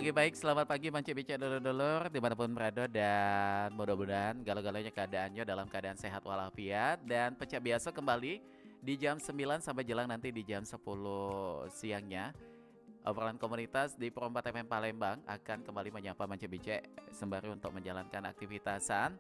Oke baik, selamat pagi Mance Bica Dulur-dulur dimanapun berada dan mudah-mudahan galau-galaunya keadaannya dalam keadaan sehat walafiat dan pecah biasa kembali di jam 9 sampai jelang nanti di jam 10 siangnya. Obrolan komunitas di Pro 4 FM Palembang akan kembali menyapa Mance Bica sembari untuk menjalankan aktivitasan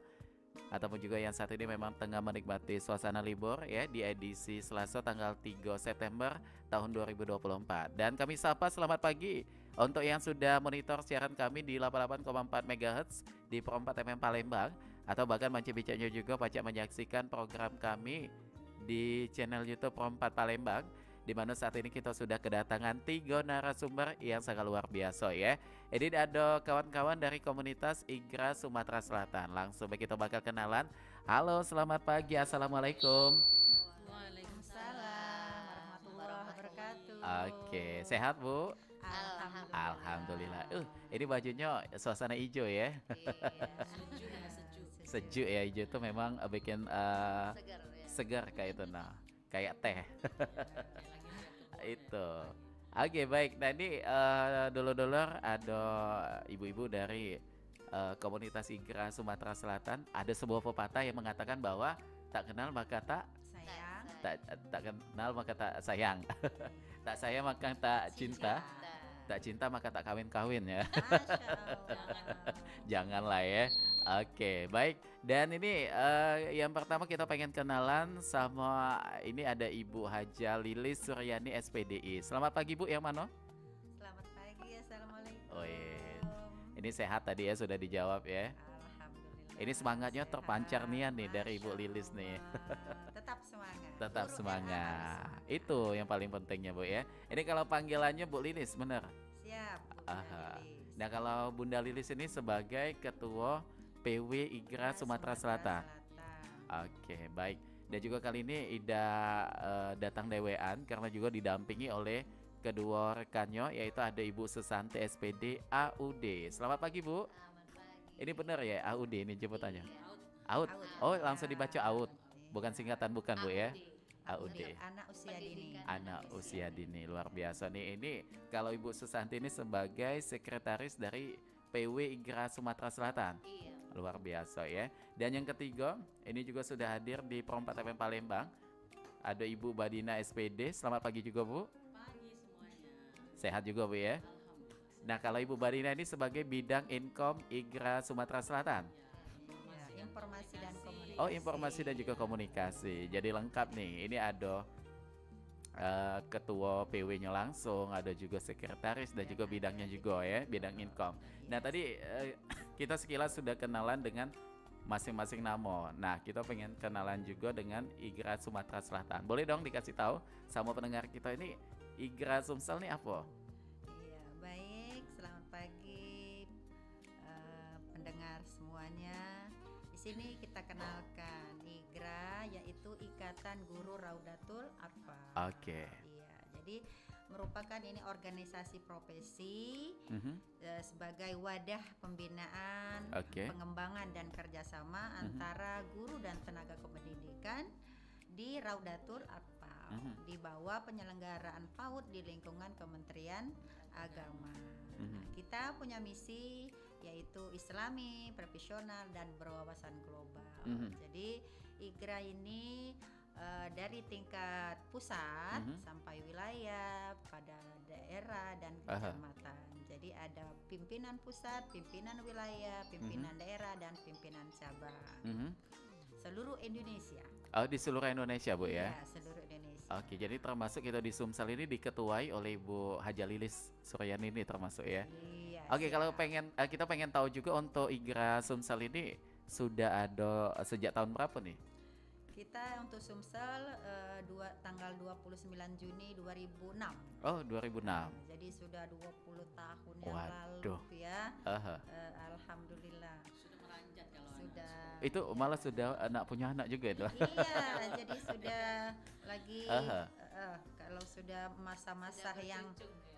ataupun juga yang saat ini memang tengah menikmati suasana libur ya di edisi Selasa tanggal 3 September tahun 2024. Dan kami sapa selamat pagi untuk yang sudah monitor siaran kami di 88,4 MHz di Pro 4 FM Palembang atau bahkan Mance Bicanya juga pacak menyaksikan program kami di channel YouTube Pro 4 Palembang di mana saat ini kita sudah kedatangan 3 narasumber yang sangat luar biasa ya. Ini ada kawan-kawan dari komunitas IGRA Sumatera Selatan. Langsung kita bakal kenalan. Halo, selamat pagi. Assalamualaikum. Waalaikumsalam warahmatullahi wabarakatuh. Oke, sehat Bu? Alhamdulillah. Ini bajunya suasana hijau ya. Iya. Sejuk ya, hijau itu memang bikin segar kayak itu nah. Kayak teh. Itu. Oke, baik. Nah, ini dulur-dulur ada ibu-ibu dari komunitas IGRA Sumatera Selatan. Ada sebuah pepatah yang mengatakan bahwa tak kenal maka Sayang. tak kenal maka tak sayang. Tak sayang maka tak cinta. Tak cinta maka tak kawin-kawin ya. Masya Allah. Janganlah ya. Oke, baik. Dan ini yang pertama kita pengen kenalan sama ini ada Ibu Haja Lilis Suryani SPDI. Selamat pagi Bu, yang mana? Selamat pagi, assalamualaikum. Oh iya. Ini sehat tadi ya sudah dijawab ya. Alhamdulillah. Ini semangatnya sehat. terpancar nian nih dari Ibu Masya Lilis nih. Allah. Tetap semangat. Tetap Guru semangat. harus Itu yang paling pentingnya Bu ya. Ini kalau panggilannya Bu Lilis, bener? siap. Bu Aha. Lilis. Nah kalau Bunda Lilis ini sebagai Ketua PW IGRA Sumatera Selatan. Oke, baik. Dan juga kali ini Ida datang dewean karena juga didampingi oleh kedua rekannya yaitu ada Ibu Susanti SPD AUD. Selamat pagi Bu. Ini benar ya AUD ini jemputannya? AUD. Oh, langsung dibaca AUD. Bukan singkatan bukan Bu ya? AUD. Anak usia dini. Anak usia dini luar biasa nih. Ini kalau Ibu Susanti ini sebagai sekretaris dari PW IGRA Sumatera Selatan. Luar biasa ya. Dan yang ketiga, ini juga sudah hadir di Pro 4 FM Palembang. Ada Ibu Badina SPD. Selamat pagi juga Bu. Pagi semuanya. Sehat juga Bu ya. Nah kalau Ibu Badina ini sebagai bidang income IGRA Sumatera Selatan. Ya, informasi dan komunikasi. Oh, informasi dan juga komunikasi. Jadi lengkap nih. Ini ada ketua PW-nya langsung, ada juga sekretaris dan juga bidangnya juga ya, bidang income. Nah tadi kita sekilas sudah kenalan dengan masing-masing nama. Nah kita pengen kenalan juga dengan IGRA Sumatera Selatan. Boleh dong dikasih tahu sama pendengar kita ini IGRA Sumsel ini apa? Iya, baik. Selamat pagi pendengar semuanya. Di sini kita kenalkan IGRA yaitu Ikatan Guru Raudatul Atfal. Oke. Iya, jadi merupakan ini organisasi profesi sebagai wadah pembinaan, Oke. pengembangan dan kerjasama antara guru dan tenaga kependidikan di Raudatul Atfal di bawah penyelenggaraan PAUD di lingkungan Kementerian Agama. Nah, kita punya misi yaitu Islami, profesional dan berwawasan global. Jadi IGRA ini dari tingkat pusat sampai wilayah pada daerah dan kecamatan. Jadi ada pimpinan pusat, pimpinan wilayah, pimpinan daerah dan pimpinan cabang. Seluruh Indonesia. Oh di seluruh Indonesia Bu ya? Iya, seluruh Indonesia. Oke, jadi termasuk kita di Sumsel ini diketuai oleh Ibu Haja Lilis Suryani ini termasuk ya? Iya. Oke, kalau siap. kita pengen tahu juga untuk IGRA Sumsel ini sudah ada sejak tahun berapa nih? Kita untuk Sumsel tanggal 29 Juni 2006. Oh, 2006. Jadi sudah 20 tahun yang Waduh. lalu ya. Aha. Alhamdulillah. Sudah meranjat kalau Sudah. Itu malah sudah punya anak juga itu. Iya, jadi sudah lagi Aha. kalau sudah masa-masa yang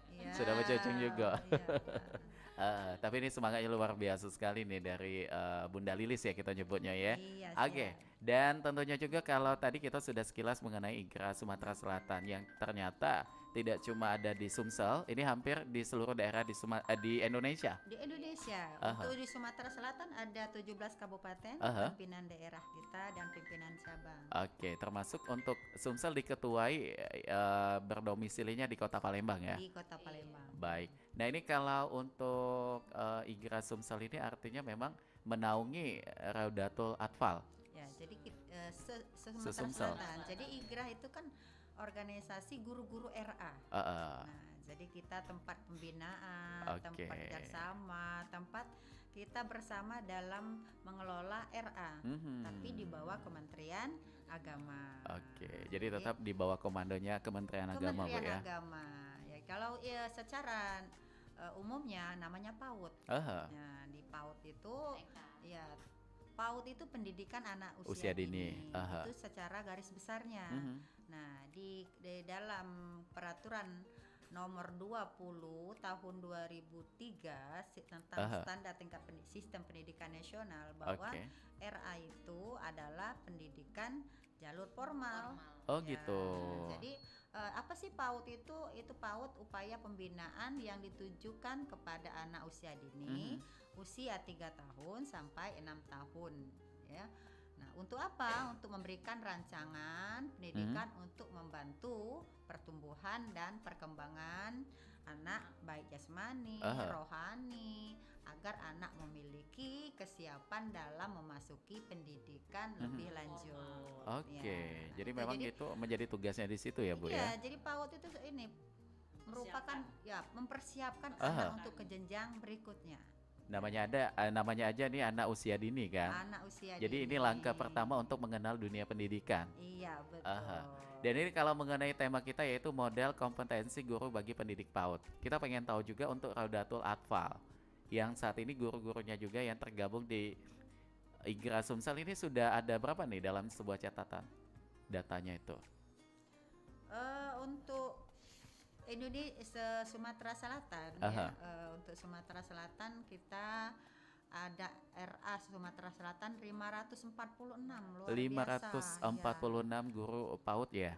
ya, Sudah bercucung juga. Iya. Tapi ini semangatnya luar biasa sekali nih dari Bunda Lilis ya kita nyebutnya ya. Iya, Oke, dan tentunya juga kalau tadi kita sudah sekilas mengenai IGRA Sumatera Selatan yang ternyata tidak cuma ada di Sumsel, ini hampir di seluruh daerah di Indonesia. Di Indonesia. Aha. Untuk di Sumatera Selatan ada 17 kabupaten, Aha. pimpinan daerah kita dan pimpinan cabang. Oke, termasuk untuk Sumsel diketuai berdomisilinya di Kota Palembang ya. Di Kota Palembang. Baik. Nah, ini kalau untuk IGRA Sumsel ini artinya memang menaungi Raudatul Atfal. Ya, jadi Sumatera Se-Sumsel. Selatan. Jadi IGRA itu kan organisasi guru-guru RA. Heeh. Nah, jadi kita tempat pembinaan, Oke. tempat kerjasama, tempat kita bersama dalam mengelola RA, Mhm. tapi di bawah Kementerian Agama. Oke, jadi tetap di bawah komandonya Kementerian Agama, Bu Kementerian ya. Agama. Ya, kalau ya secara umumnya namanya PAUD. Aha. Nah, di PAUD itu TK. ya PAUD itu pendidikan anak Usia usia dini. Aha. Itu secara garis besarnya. Mhm. Nah, di dalam peraturan nomor 20 tahun 2003 tentang Aha. standar tingkat sistem pendidikan nasional bahwa Oke. RA itu adalah pendidikan jalur formal. Oh, Ya, gitu. Jadi apa sih PAUD itu? Itu PAUD upaya pembinaan yang ditujukan kepada anak usia dini, usia 3 tahun sampai 6 tahun, ya. Nah, untuk apa? Untuk memberikan rancangan pendidikan untuk membantu pertumbuhan dan perkembangan anak baik jasmani, Aha. rohani, agar anak memiliki kesiapan dalam memasuki pendidikan lebih lanjut. Oke, Ya, jadi itu memang itu menjadi tugasnya di situ ya, Bu ya. Iya, jadi PAUD itu ini merupakan ya mempersiapkan Aha. anak untuk ke jenjang berikutnya. Namanya aja nih anak usia dini kan. Anak usia Jadi ini dini. langkah pertama untuk mengenal dunia pendidikan. Iya, betul. Aha. Dan ini kalau mengenai tema kita yaitu model kompetensi guru bagi pendidik PAUD. Kita pengen tahu juga untuk Raudatul Atfal yang saat ini guru-gurunya juga yang tergabung di IGRA Sumsel ini sudah ada berapa nih dalam sebuah catatan datanya itu? Untuk Sumatera Selatan Aha. ya, untuk Sumatera Selatan kita ada RA Sumatera Selatan 546 luar biasa. 546 guru PAUD ya?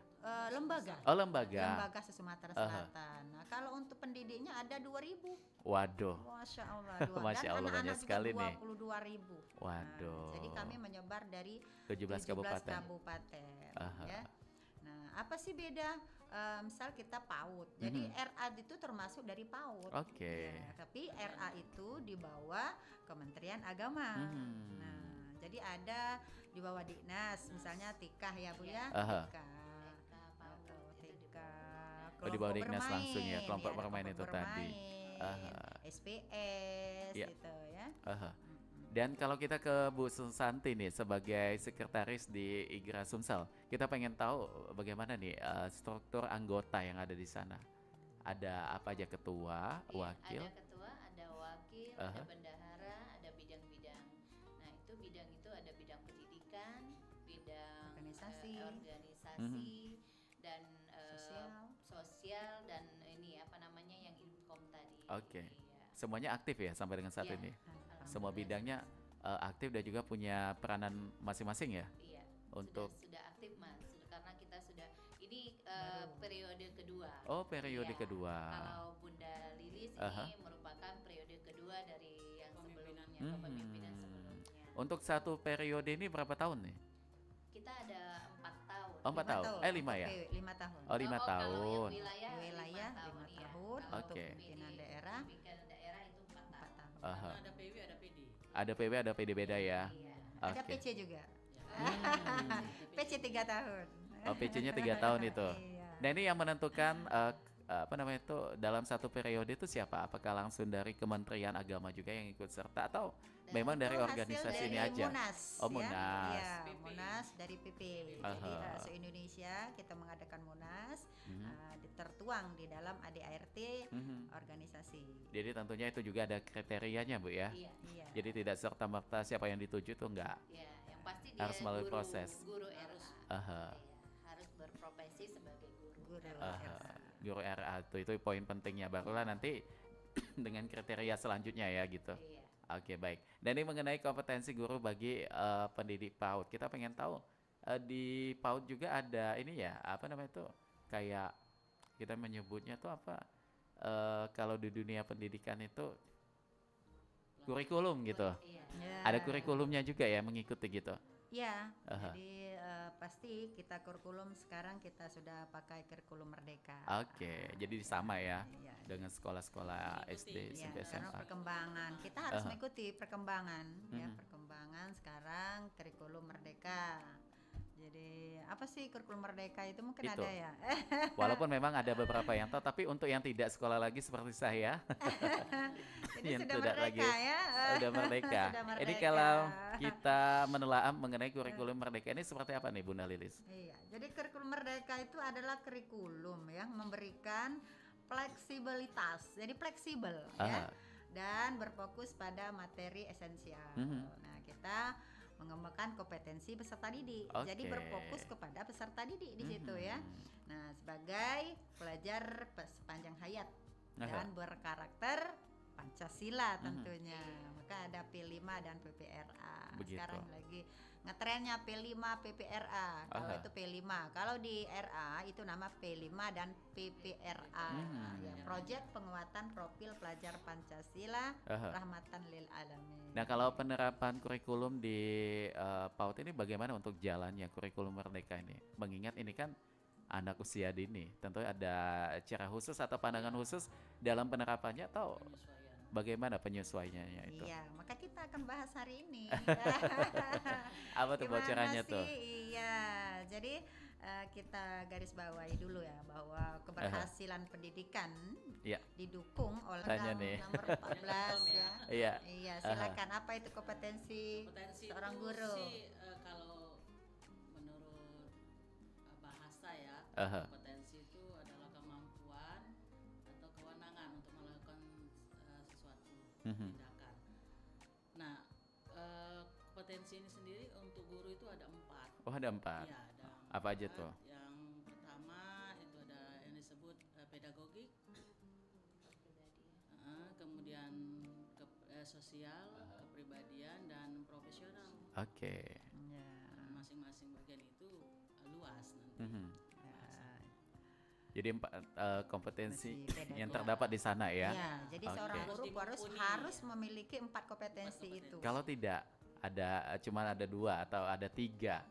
Lembaga. Oh, lembaga. Lembaga se-Sumatera Selatan. Nah, kalau untuk pendidiknya ada 2.000. Waduh. Masya Allah. Masya Dan Allah, banyak anak-anak sekali juga nih. 22.000. Waduh. Jadi kami menyebar dari 17 kabupaten. kabupaten, Aha. ya. Nah, apa sih beda? Misal kita PAUD. Jadi RA itu termasuk dari PAUD. Oke. Ya, tapi RA itu di bawah Kementerian Agama. Nah, jadi ada di bawah Dinas, misalnya TIKah ya Bu ya. Aha. TIKah. TK, Oh, di bawah kelompok Dignas langsung ya, kelompok ada bermain itu kelompok tadi. bermain, Aha. SPS Ya. gitu ya. Aha. Dan kalau kita ke Bu Susanti nih sebagai sekretaris di IGRA Sumsel, kita pengen tahu bagaimana nih struktur anggota yang ada di sana. Ada apa aja ketua, Iya, wakil? ada ketua, ada wakil, Aha. ada bendahara, ada bidang-bidang. Nah, itu bidang itu ada bidang pendidikan, bidang Organisasi. organisasi dan Sosial. sosial dan ini apa namanya yang ilkom tadi. Oke. Iya. Semuanya aktif ya sampai dengan saat Iya. ini. Alhamdulillah Semua bidangnya aktif dan juga punya peranan masing-masing ya. Iya. Untuk sudah aktif Mas, karena kita sudah ini periode kedua. Oh, periode Iya. kedua. Kalau Bunda Lilis Aha. ini merupakan periode kedua dari yang sebelumnya, Mhm. kepemimpinan sebelumnya. Untuk satu periode ini berapa tahun nih? Kita ada 4 tahun. Oh, 4 tahun. 5 ya? 5 tahun. Oh, 5 Kalau tahun. yang wilayah, Wilayah 5 tahun, 5 iya. tahun, Kalau Oke. pimpinan daerah pimpinan daerah itu 4 4 tahun. tahun. Aha. Ada PW, ada PD. Ada PB, ada PD beda ya. Iya. Ada Oke. PC juga. Hmm. PC 3 tahun. Oh, PC-nya 3 tahun itu. Iya. Nah, ini yang menentukan apa namanya itu dalam satu periode itu siapa? Apakah langsung dari Kementerian Agama juga yang ikut serta atau memang Itu dari hasil organisasi ini dari aja? Munas, Oh, ya. Munas. Iya, PP. Munas dari PP. Jadi Aha. se-Indonesia kita mengadakan Munas Mhm. tertuang di dalam ADART Mhm. organisasi. Jadi tentunya itu juga ada kriterianya, Bu ya. Iya. Iya. Jadi tidak serta merta siapa yang dituju itu enggak. Iya, yang pasti dia Harus melalui proses. Guru RA. Aha. Iya, harus berprofesi sebagai guru. Guru RA. Aha. Guru RA itu poin pentingnya, barulah nanti dengan kriteria selanjutnya ya gitu. Iya. Oke, baik. Dan ini mengenai kompetensi guru bagi pendidik PAUD. Kita pengen tahu di PAUD juga ada ini ya, apa namanya itu? Kayak kita menyebutnya tuh apa? Kalau di dunia pendidikan itu kurikulum gitu. Iya. Ya. Ada kurikulumnya juga ya mengikuti gitu. Ya, Aha. jadi pasti kita kurikulum sekarang kita sudah pakai kurikulum Merdeka. Oke, jadi sama ya Iya. dengan sekolah-sekolah SD, Mengikuti. Ya, SMP, karena SMA. perkembangan kita harus Aha. mengikuti perkembangan ya, Mhm. perkembangan sekarang kurikulum Merdeka. Jadi apa sih kurikulum Merdeka itu mungkin Itu. ada ya? Walaupun memang ada beberapa yang tahu, tapi untuk yang tidak sekolah lagi seperti saya, Jadi yang sudah tidak merdeka lagi ya. udah merdeka. Sudah Ini merdeka. kalau kita menelaah mengenai kurikulum merdeka ini seperti apa nih Bunda Lilis? Iya, jadi kurikulum Merdeka itu adalah kurikulum yang memberikan fleksibilitas. Jadi fleksibel ya. Ah, Dan berfokus pada materi esensial. Mhm. Nah, kita mengembangkan kompetensi peserta didik. Jadi Oke. berfokus kepada peserta didik di situ ya. Mhm. Nah, sebagai pelajar sepanjang hayat Aha. dan berkarakter Pancasila Mhm. tentunya. Maka ada P5 dan PPRA. Begitu. Sekarang lagi ngetrennya P5 PPRA. Kalau Aha. itu P5, kalau di RA itu nama P5 dan PPRA. Ya, Proyek Penguatan Profil Pelajar Pancasila Aha. Rahmatan lil Alamin. Nah, kalau penerapan kurikulum di PAUD ini bagaimana untuk jalannya kurikulum merdeka ini? Mengingat ini kan anak usia dini, tentu ada cara khusus atau pandangan khusus dalam penerapannya atau Penyesuaian. bagaimana penyesuaiannya itu? Iya, maka kita akan bahas hari ini. Apa tuh Gimana bocorannya sih? tuh? Iya, jadi kita garis bawahi dulu ya bahwa keberhasilan pendidikan Iya. didukung oleh Tanya Undang nih. nomor 14 ya. Iya. Iya, silakan. Apa itu kompetensi Potensi seorang itu guru? sih, kalau menurut bahasa ya, Aha. kompetensi itu adalah kemampuan atau kewenangan untuk melakukan sesuatu Mhm. tindakan. Nah, kompetensi ini sendiri untuk guru itu ada 4. Oh, ada 4. Iya, ada Apa aja 4. tuh? Yang pertama itu ada yang disebut pedagogik, kemudian sosial, kepribadian, dan profesional. Oke. Ya. Masing-masing bagian itu luas nanti. Mhm. Ya. Jadi 4 kompetensi Masih beda yang ya. terdapat di sana ya. Iya, jadi Oke. seorang guru Harus harus dimumpuni. memiliki 4 kompetensi itu. Kalau tidak ada cuma ada 2 atau ada 3,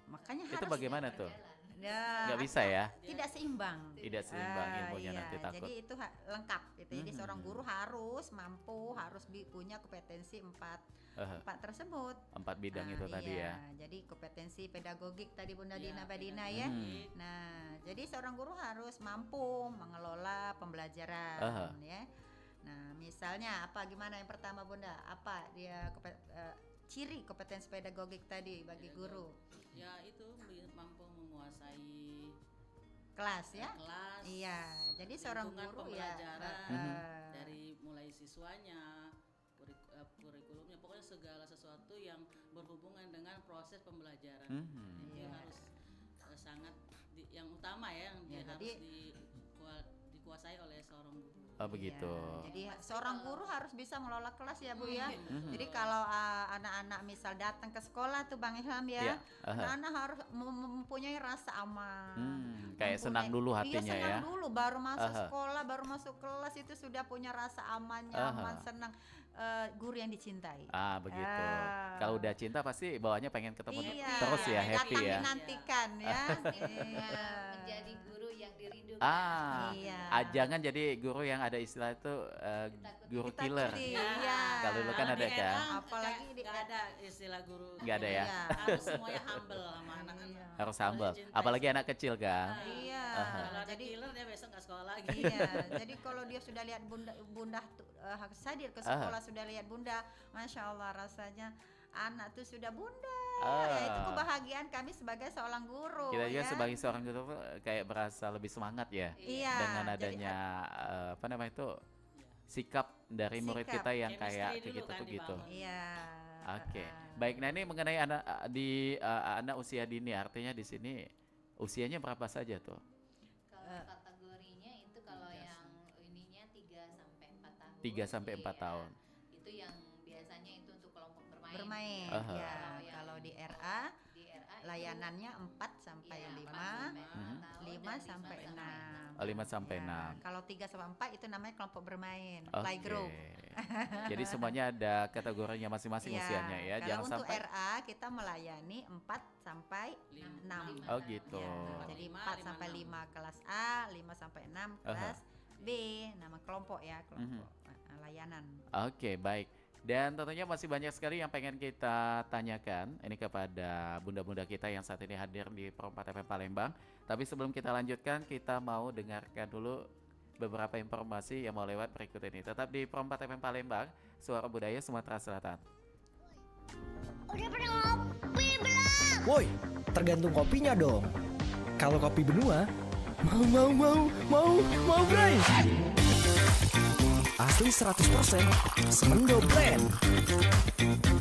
Makanya itu harus bagaimana tuh? Ya, Nggak bisa ya? tidak seimbang. Tidak seimbang ilmunya Iya, nanti takut. jadi itu lengkap gitu. Jadi Mhm. seorang guru harus mampu, harus punya kompetensi 4 Aha, tersebut. 4 bidang itu tadi iya. ya. Jadi kompetensi pedagogik tadi Bunda Iya, Dina Badina ya. Mhm. Nah, jadi seorang guru harus mampu mengelola pembelajaran Aha. ya. Nah, misalnya apa gimana yang pertama Bunda? Apa dia ciri kompetensi pedagogik tadi bagi guru? Ya itu mampu menguasai Kelas ya? kelas. Iya, jadi seorang lingkungan guru ya pembelajaran, dari mulai siswanya, kurikulumnya, pokoknya segala sesuatu yang berhubungan dengan proses pembelajaran. Mhm. Itu Iya. harus sangat yang utama ya, yang Ya, harus jadi- dikuasai oleh seorang guru. Oh begitu. Iya, jadi seorang guru harus bisa mengelola kelas ya Bu ya. Mhm. Jadi kalau anak-anak misal datang ke sekolah tuh Bang Ilham Iya, ya, aha. anak-anak harus mempunyai rasa aman. Kayak senang dulu hatinya Iya, senang ya. dulu baru masuk Aha. sekolah, baru masuk kelas itu sudah punya rasa aman, nyaman, Aha. senang, guru yang dicintai. Ah begitu. Ah. Kalau udah cinta pasti bawaannya pengen ketemu Iya, terus ya, happy datang ya. dinantikan ya. Iya. Menjadi guru yang dirindukan. Ah, Iya. jangan jadi guru yang ada istilah itu guru Kita killer. cuti, Ya. iya. Kalau dulu kan Kalau ada di kan? Erang Apalagi di nggak ada istilah guru. Nggak ada ya? Iya. Harus semuanya humble sama anak-anak. Iya. Harus humble. Cintai Apalagi anak kecil kan. Iya. Kalau ada Jadi killer dia besok nggak sekolah lagi. iya, jadi kalau dia sudah lihat bunda harus hadir ke sekolah, sudah lihat bunda, masya Allah rasanya anak tuh sudah bunda. Ya, itu Ah. kebahagiaan kami sebagai seorang guru. Kita juga ya. sebagai seorang guru kayak berasa lebih semangat ya Iya. dengan jadi adanya apa namanya itu Iya. sikap dari murid Sikap. kita yang Chemistry kayak dulu gitu kan tuh gitu. dibangun. Iya. Oke. Baik, nah ini mengenai anak anak usia dini, artinya di sini usianya berapa saja tuh? Kalau kategorinya itu kalau yang ininya 3 sampai 4 tahun. 3 sampai 4 Iya. tahun. Itu yang biasanya itu untuk kelompok bermain. Bermain. Aha. Ya, Kalau yang kalau di RA di RA layanannya 4 sampai Iya, 5, 5 dan sampai 6. 5 sampai Ya, 6. kalau 3 sampai 4 itu namanya kelompok bermain, Oke. playgroup. Jadi semuanya ada kategorinya masing-masing Iya, usianya ya. kalau Jangan untuk sampai RA kita melayani 4 sampai 6. Oh gitu. Ya, jadi 4 sampai 5 kelas A, 5 sampai 6 kelas B, nama kelompok ya, kelompok layanan. Oke, baik. Dan tentunya masih banyak sekali yang pengen kita tanyakan ini kepada bunda-bunda kita yang saat ini hadir di Pro 4 FM Palembang. Tapi sebelum kita lanjutkan, kita mau dengarkan dulu beberapa informasi yang mau lewat berikut ini. Tetap di Pro 4 FM Palembang, Suara Budaya Sumatera Selatan. Udah pernah ngopi belum? Woi, tergantung kopinya dong. Kalau kopi benua, mau Bray. Asli 100% Semendo Blend.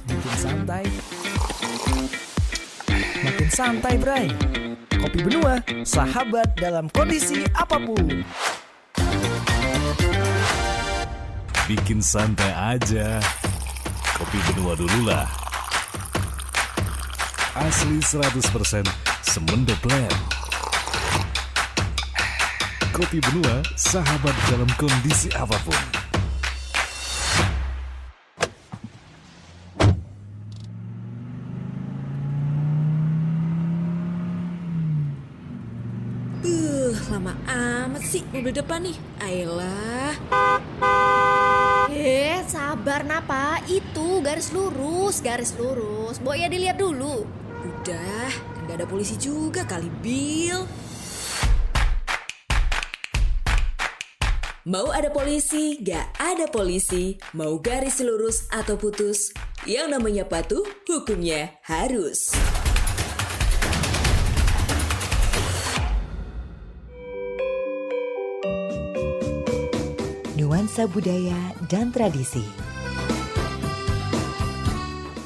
Bikin santai, makin santai Bray. Kopi benua, sahabat dalam kondisi apapun. Bikin santai aja. Kopi benua dululah. Asli 100% Semendo Blend. Kopi benua, sahabat dalam kondisi apapun. Lama amat sih mobil depan nih. Ayolah. Sabar Napa, itu garis lurus. Boy ya dilihat dulu. Udah, kan gak ada polisi juga kali, Bill. Mau ada polisi, gak ada polisi. Mau garis lurus atau putus, yang namanya patuh, hukumnya harus. Nuansa budaya dan tradisi.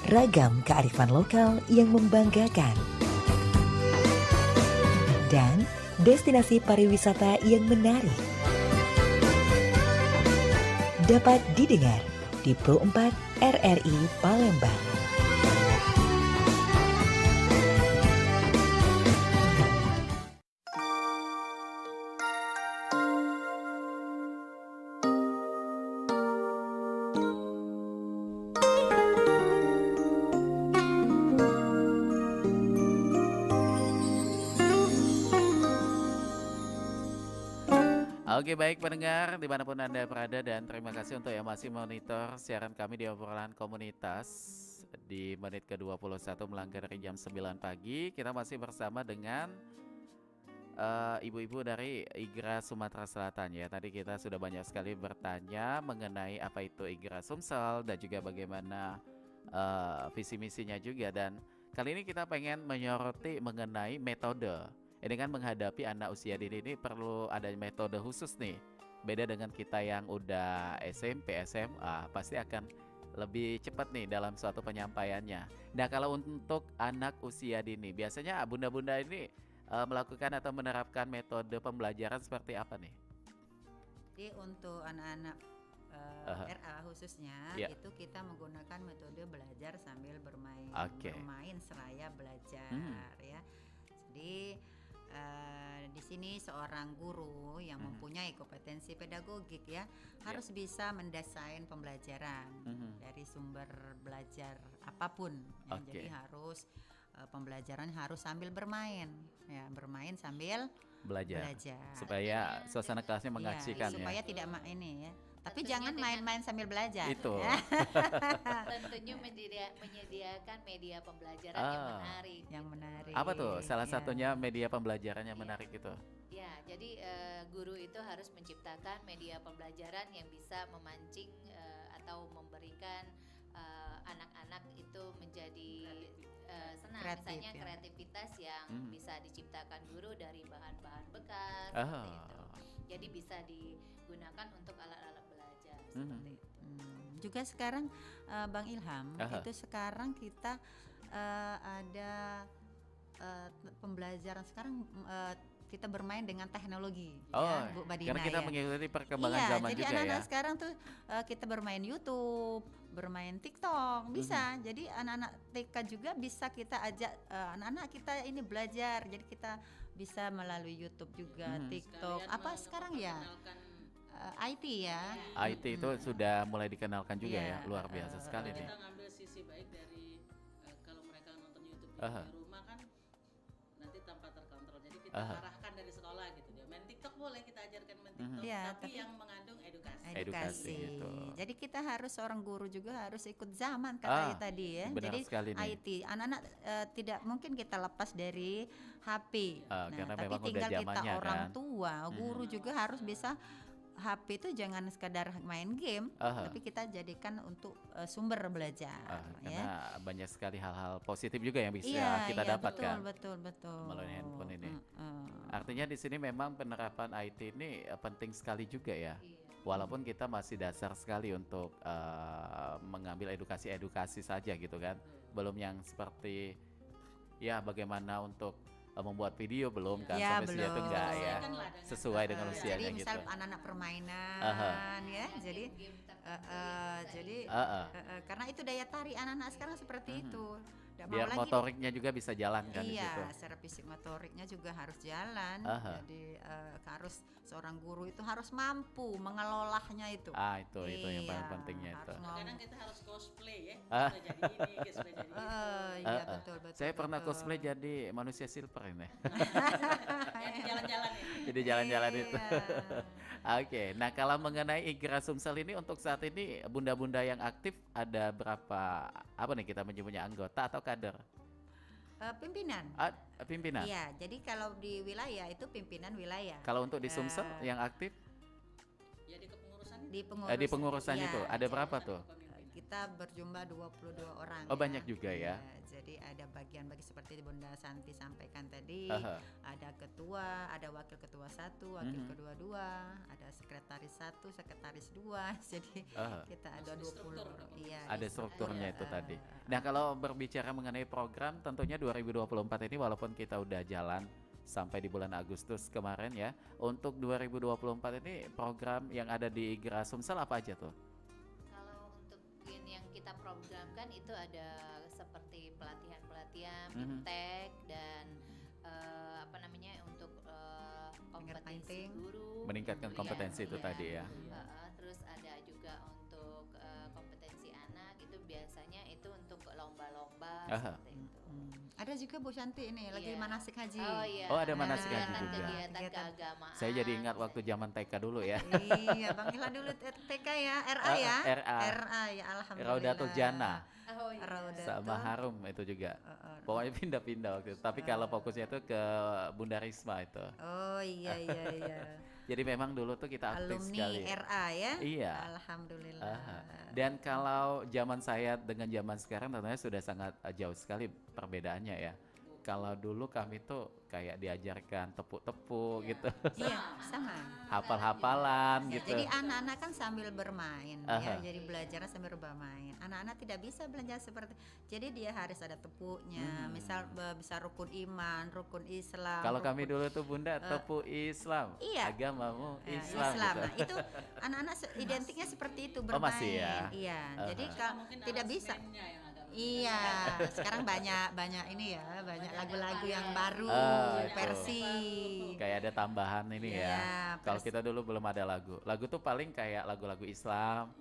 Ragam kearifan lokal yang membanggakan. Dan destinasi pariwisata yang menarik. Dapat didengar di Pro 4 RRI Palembang. Oke, baik pendengar dimanapun Anda berada, dan terima kasih untuk yang masih monitor siaran kami di obrolan komunitas di menit ke-21 melangkah dari jam 9 pagi. Kita masih bersama dengan ibu-ibu dari IGRA Sumatera Selatan ya. Tadi kita sudah banyak sekali bertanya mengenai apa itu IGRA Sumsel dan juga bagaimana visi misinya juga, dan kali ini kita pengen menyoroti mengenai metode. Ini kan menghadapi anak usia dini ini perlu ada metode khusus nih. Beda dengan kita yang udah SMP, SMA, pasti akan lebih cepat nih dalam suatu penyampaiannya. Nah, kalau untuk anak usia dini, biasanya bunda-bunda ini melakukan atau menerapkan metode pembelajaran seperti apa nih? Jadi untuk anak-anak RA khususnya itu kita menggunakan metode belajar sambil bermain. Bermain seraya belajar ya. Jadi di sini seorang guru yang mempunyai kompetensi pedagogik ya harus bisa mendesain pembelajaran dari sumber belajar apapun ya. Jadi harus pembelajaran harus sambil bermain ya, bermain sambil belajar. Supaya suasana kelasnya mengasihkan ya. Supaya tidak ini ya. Tapi jangan main-main sambil belajar. Itu. Ya. Tentunya menyediakan media pembelajaran yang menarik. Yang menarik. Apa tuh salah satunya media pembelajaran yang menarik itu? Ya, jadi guru itu harus menciptakan media pembelajaran yang bisa memancing atau memberikan anak-anak itu menjadi senang. Misalnya kreativitas yang bisa diciptakan guru dari bahan-bahan bekas seperti itu. Jadi bisa digunakan untuk alat-alat belajar seperti itu. Juga sekarang Bang Ilham, itu sekarang kita ada pembelajaran sekarang kita bermain dengan teknologi, Oh, ya, Bu Badina karena kita ya. mengikuti perkembangan Iya, zaman jadi juga anak-anak ya. sekarang tuh kita bermain YouTube, bermain TikTok, bisa. Jadi anak-anak TK juga bisa kita ajak anak-anak kita ini belajar. Jadi kita bisa melalui YouTube juga, TikTok. Apa sekarang ya? IT ya. IT itu sudah mulai dikenalkan juga Iya, ya, luar biasa sekali nih. Kita ngambil sisi baik dari kalau mereka nonton YouTube Aha. di rumah kan nanti tanpa terkontrol. Jadi kita Aha. arahkan dari sekolah gitu. Dia main TikTok boleh kita ajarkan main TikTok, Iya, tapi tapi yang mengandung edukasi. Edukasi gitu. Jadi kita harus seorang guru juga harus ikut zaman Ah, katanya tadi ya. benar Jadi sekali nih. IT anak-anak tidak mungkin kita lepas dari HP. Karena Tapi memang udah tinggal kita zamannya orang kan. tua, guru juga harus bisa HP itu jangan sekadar main game, Aha. tapi kita jadikan untuk sumber belajar Karena ya. banyak sekali hal-hal positif juga yang bisa Iya, kita iya, dapatkan betul. melalui handphone ini. Mm-mm. Artinya di sini memang penerapan IT ini penting sekali juga ya. Walaupun kita masih dasar sekali untuk mengambil edukasi saja gitu kan. Belum yang seperti ya bagaimana untuk membuat video belum kan, Ya, sampai segitu belum. enggak ya. Sesuaikanlah dengan Sesuai dengan Jadi usianya gitu. misal anak-anak permainan Aha. ya, jadi jadi Heeh. karena itu daya tarik anak-anak sekarang seperti itu. Nggak mau Biar lagi motoriknya juga bisa jalan kan di situ. iya, secara fisik motoriknya juga harus jalan. Aha. Jadi harus seorang guru itu harus mampu mengelolanya itu. Itu yang paling Iya, pentingnya itu. harus mau- Kadang kita harus cosplay ya. Ah. Sudah jadi ini, sudah jadi itu. Iya, Heeh. betul. Saya pernah betul. cosplay jadi manusia silver ini. Yang jalan-jalan ya. Jadi jalan-jalan itu. Iya. Oke, nah kalau mengenai IGRA Sumsel ini untuk saat ini bunda-bunda yang aktif ada berapa, apa nih kita menyebutnya, anggota atau kader? Pimpinan. Pimpinan. Iya, jadi kalau di wilayah itu pimpinan wilayah. Kalau untuk di Sumsel yang aktif Ya di kepengurusan Di di pengurusan iya, itu ada berapa tuh? kita berjumlah 22 orang. Oh, ya. banyak juga ya. Iya, jadi ada bagian-bagian seperti Bunda Santi sampaikan tadi, Aha. ada ketua, ada wakil ketua 1, wakil Mhm. kedua 2, ada sekretaris 1, sekretaris 2. Jadi Aha. kita ada Di 20. struktur. Iya, Ada di strukturnya itu struktur. tadi. Nah kalau berbicara mengenai program, tentunya 2024 ini walaupun kita udah jalan sampai di bulan Agustus kemarin ya, untuk 2024 ini program yang ada di IGRA Sumsel apa aja tuh? Kalau untuk yang kita programkan itu ada seperti pelatihan-pelatihan, Mhm. iptek dan apa namanya untuk kompetensi Painting. guru, Meningkatkan kompetensi itu tadi ya. Terus ada juga untuk kompetensi anak itu biasanya itu untuk lomba-lomba Aha. seperti itu. Ada juga Bu Santi ini lagi Iya. manasik haji. Oh iya. Oh, ada manasik haji juga. Kegiatan Kegiatan. keagamaan. Saya jadi ingat waktu zaman TK dulu ya. Iya, Bang Ila dulu TK ya, RA ya. RA. Ya, alhamdulillah. Raudatul Jannah Oh iya. Raudatul. sama Harum itu juga. Pokoknya pindah-pindah waktu itu. Tapi kalau fokusnya itu ke Bunda Risma itu. Oh iya. Jadi memang dulu tuh kita aktif Alumni sekali. RA ya. Iya. Alhamdulillah. Aha. Dan kalau zaman saya dengan zaman sekarang tentunya sudah sangat jauh sekali perbedaannya ya. Kalau dulu kami tuh kayak diajarkan tepuk-tepuk gitu, Iya, sama. hafal-hafalan Ya, gitu. jadi anak-anak kan sambil bermain Aha. ya, jadi belajar sambil bermain. Anak-anak tidak bisa belajar seperti, jadi dia harus ada tepuknya. Misal bisa rukun iman, rukun Islam. Kalau kami rukun- dulu tuh Bunda tepuk Islam, Iya. agamamu Ya, Islam, gitu. Nah, itu anak-anak identiknya seperti itu Oh, bermain. masih ya? Iya, jadi Aha. kalau mungkin tidak bisa. aransemennya yang agak Iya, sekarang banyak ini ya, banyak lagu-lagu yang baru, itu. versi. Kayak ada tambahan ini Iya, ya. Kalau pers- kita dulu belum ada lagu. Lagu tuh paling kayak lagu-lagu Islam.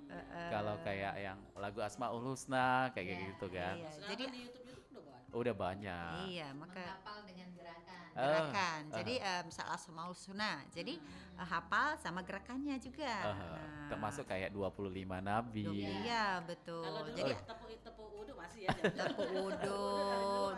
Kalau kayak yang lagu Asmaul Husna kayak gitu kan. Iya, Sekarang jadi di YouTube udah banyak. Udah banyak. iya, maka Menghafal dengan gerakan. gerakan. Jadi misal Asmaul Husna, jadi hafal sama gerakannya juga. Nah, Termasuk kayak 25 nabi. Iya, betul. Kalau dulu Jadi tepuk wudhu masih ya. tepuk wudhu.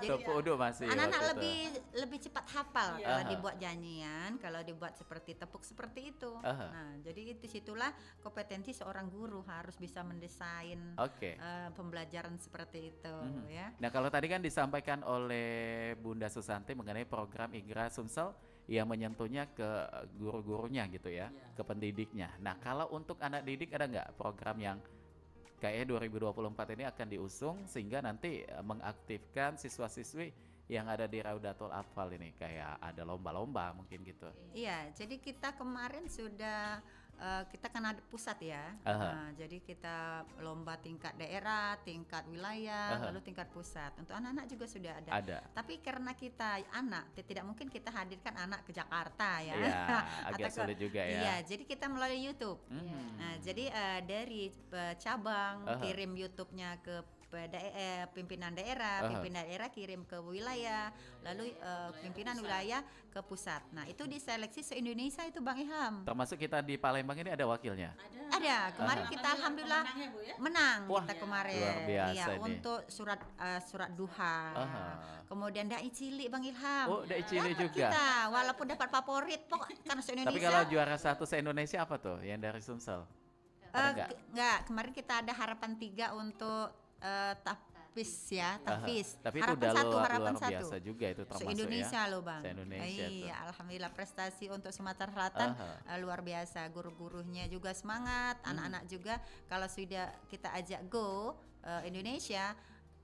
Jadi Tepuk udu masih. anak-anak waktu itu. lebih cepat hafal Iya. kalau Aha. dibuat nyanyian, kalau dibuat seperti tepuk seperti itu. Aha. Nah, jadi itu situlah kompetensi seorang guru harus bisa mendesain Oke. pembelajaran seperti itu ya. Nah kalau tadi kan disampaikan oleh Bunda Susanti mengenai program IGRA Sumsel yang menyentuhnya ke guru-gurunya gitu ya, ke pendidiknya. Nah kalau untuk anak didik ada nggak program yang kayaknya 2024 ini akan diusung sehingga nanti mengaktifkan siswa-siswi yang ada di Raudatul Atfal ini? Kayak ada lomba-lomba mungkin gitu. Iya, jadi kita kemarin sudah kita kan ada pusat ya. Aha. Jadi kita lomba tingkat daerah, tingkat wilayah, Aha. lalu tingkat pusat. Untuk anak-anak juga sudah ada. Ada. Tapi karena kita anak, tidak mungkin kita hadirkan anak ke Jakarta ya. Iya, Atau agak sulit juga ya. Iya, jadi kita melalui YouTube. Mhm. Nah, jadi dari cabang Aha. kirim YouTube-nya ke pimpinan daerah, Aha. pimpinan daerah kirim ke wilayah, lalu pimpinan wilayah ke pusat. Nah, itu diseleksi se-Indonesia itu Bang Ilham. Termasuk kita di Palembang ini ada wakilnya. Ada, kemarin kita alhamdulillah pemenangnya, Bu, ya? menang Wah, kita kemarin. luar biasa Iya, ini. untuk surat duha. Aha. Kemudian dai cilik Bang Ilham. Oh, dai cilik Dapat juga. Kita walaupun dapat favorit karena se-Indonesia. Tapi kalau juara satu se-Indonesia apa tuh? Yang dari Sumsel? Ada nggak? Enggak, kemarin kita ada harapan 3 untuk tapis ya, tapis. Aha. Tapi itu harapan udah satu, luar harapan biasa satu. juga itu termasuk Se-Indonesia ya. loh Bang. Se-Indonesia tuh. Iya, alhamdulillah prestasi untuk Sumatera Selatan luar biasa. Guru-gurunya juga semangat, anak-anak juga kalau sudah kita ajak go Indonesia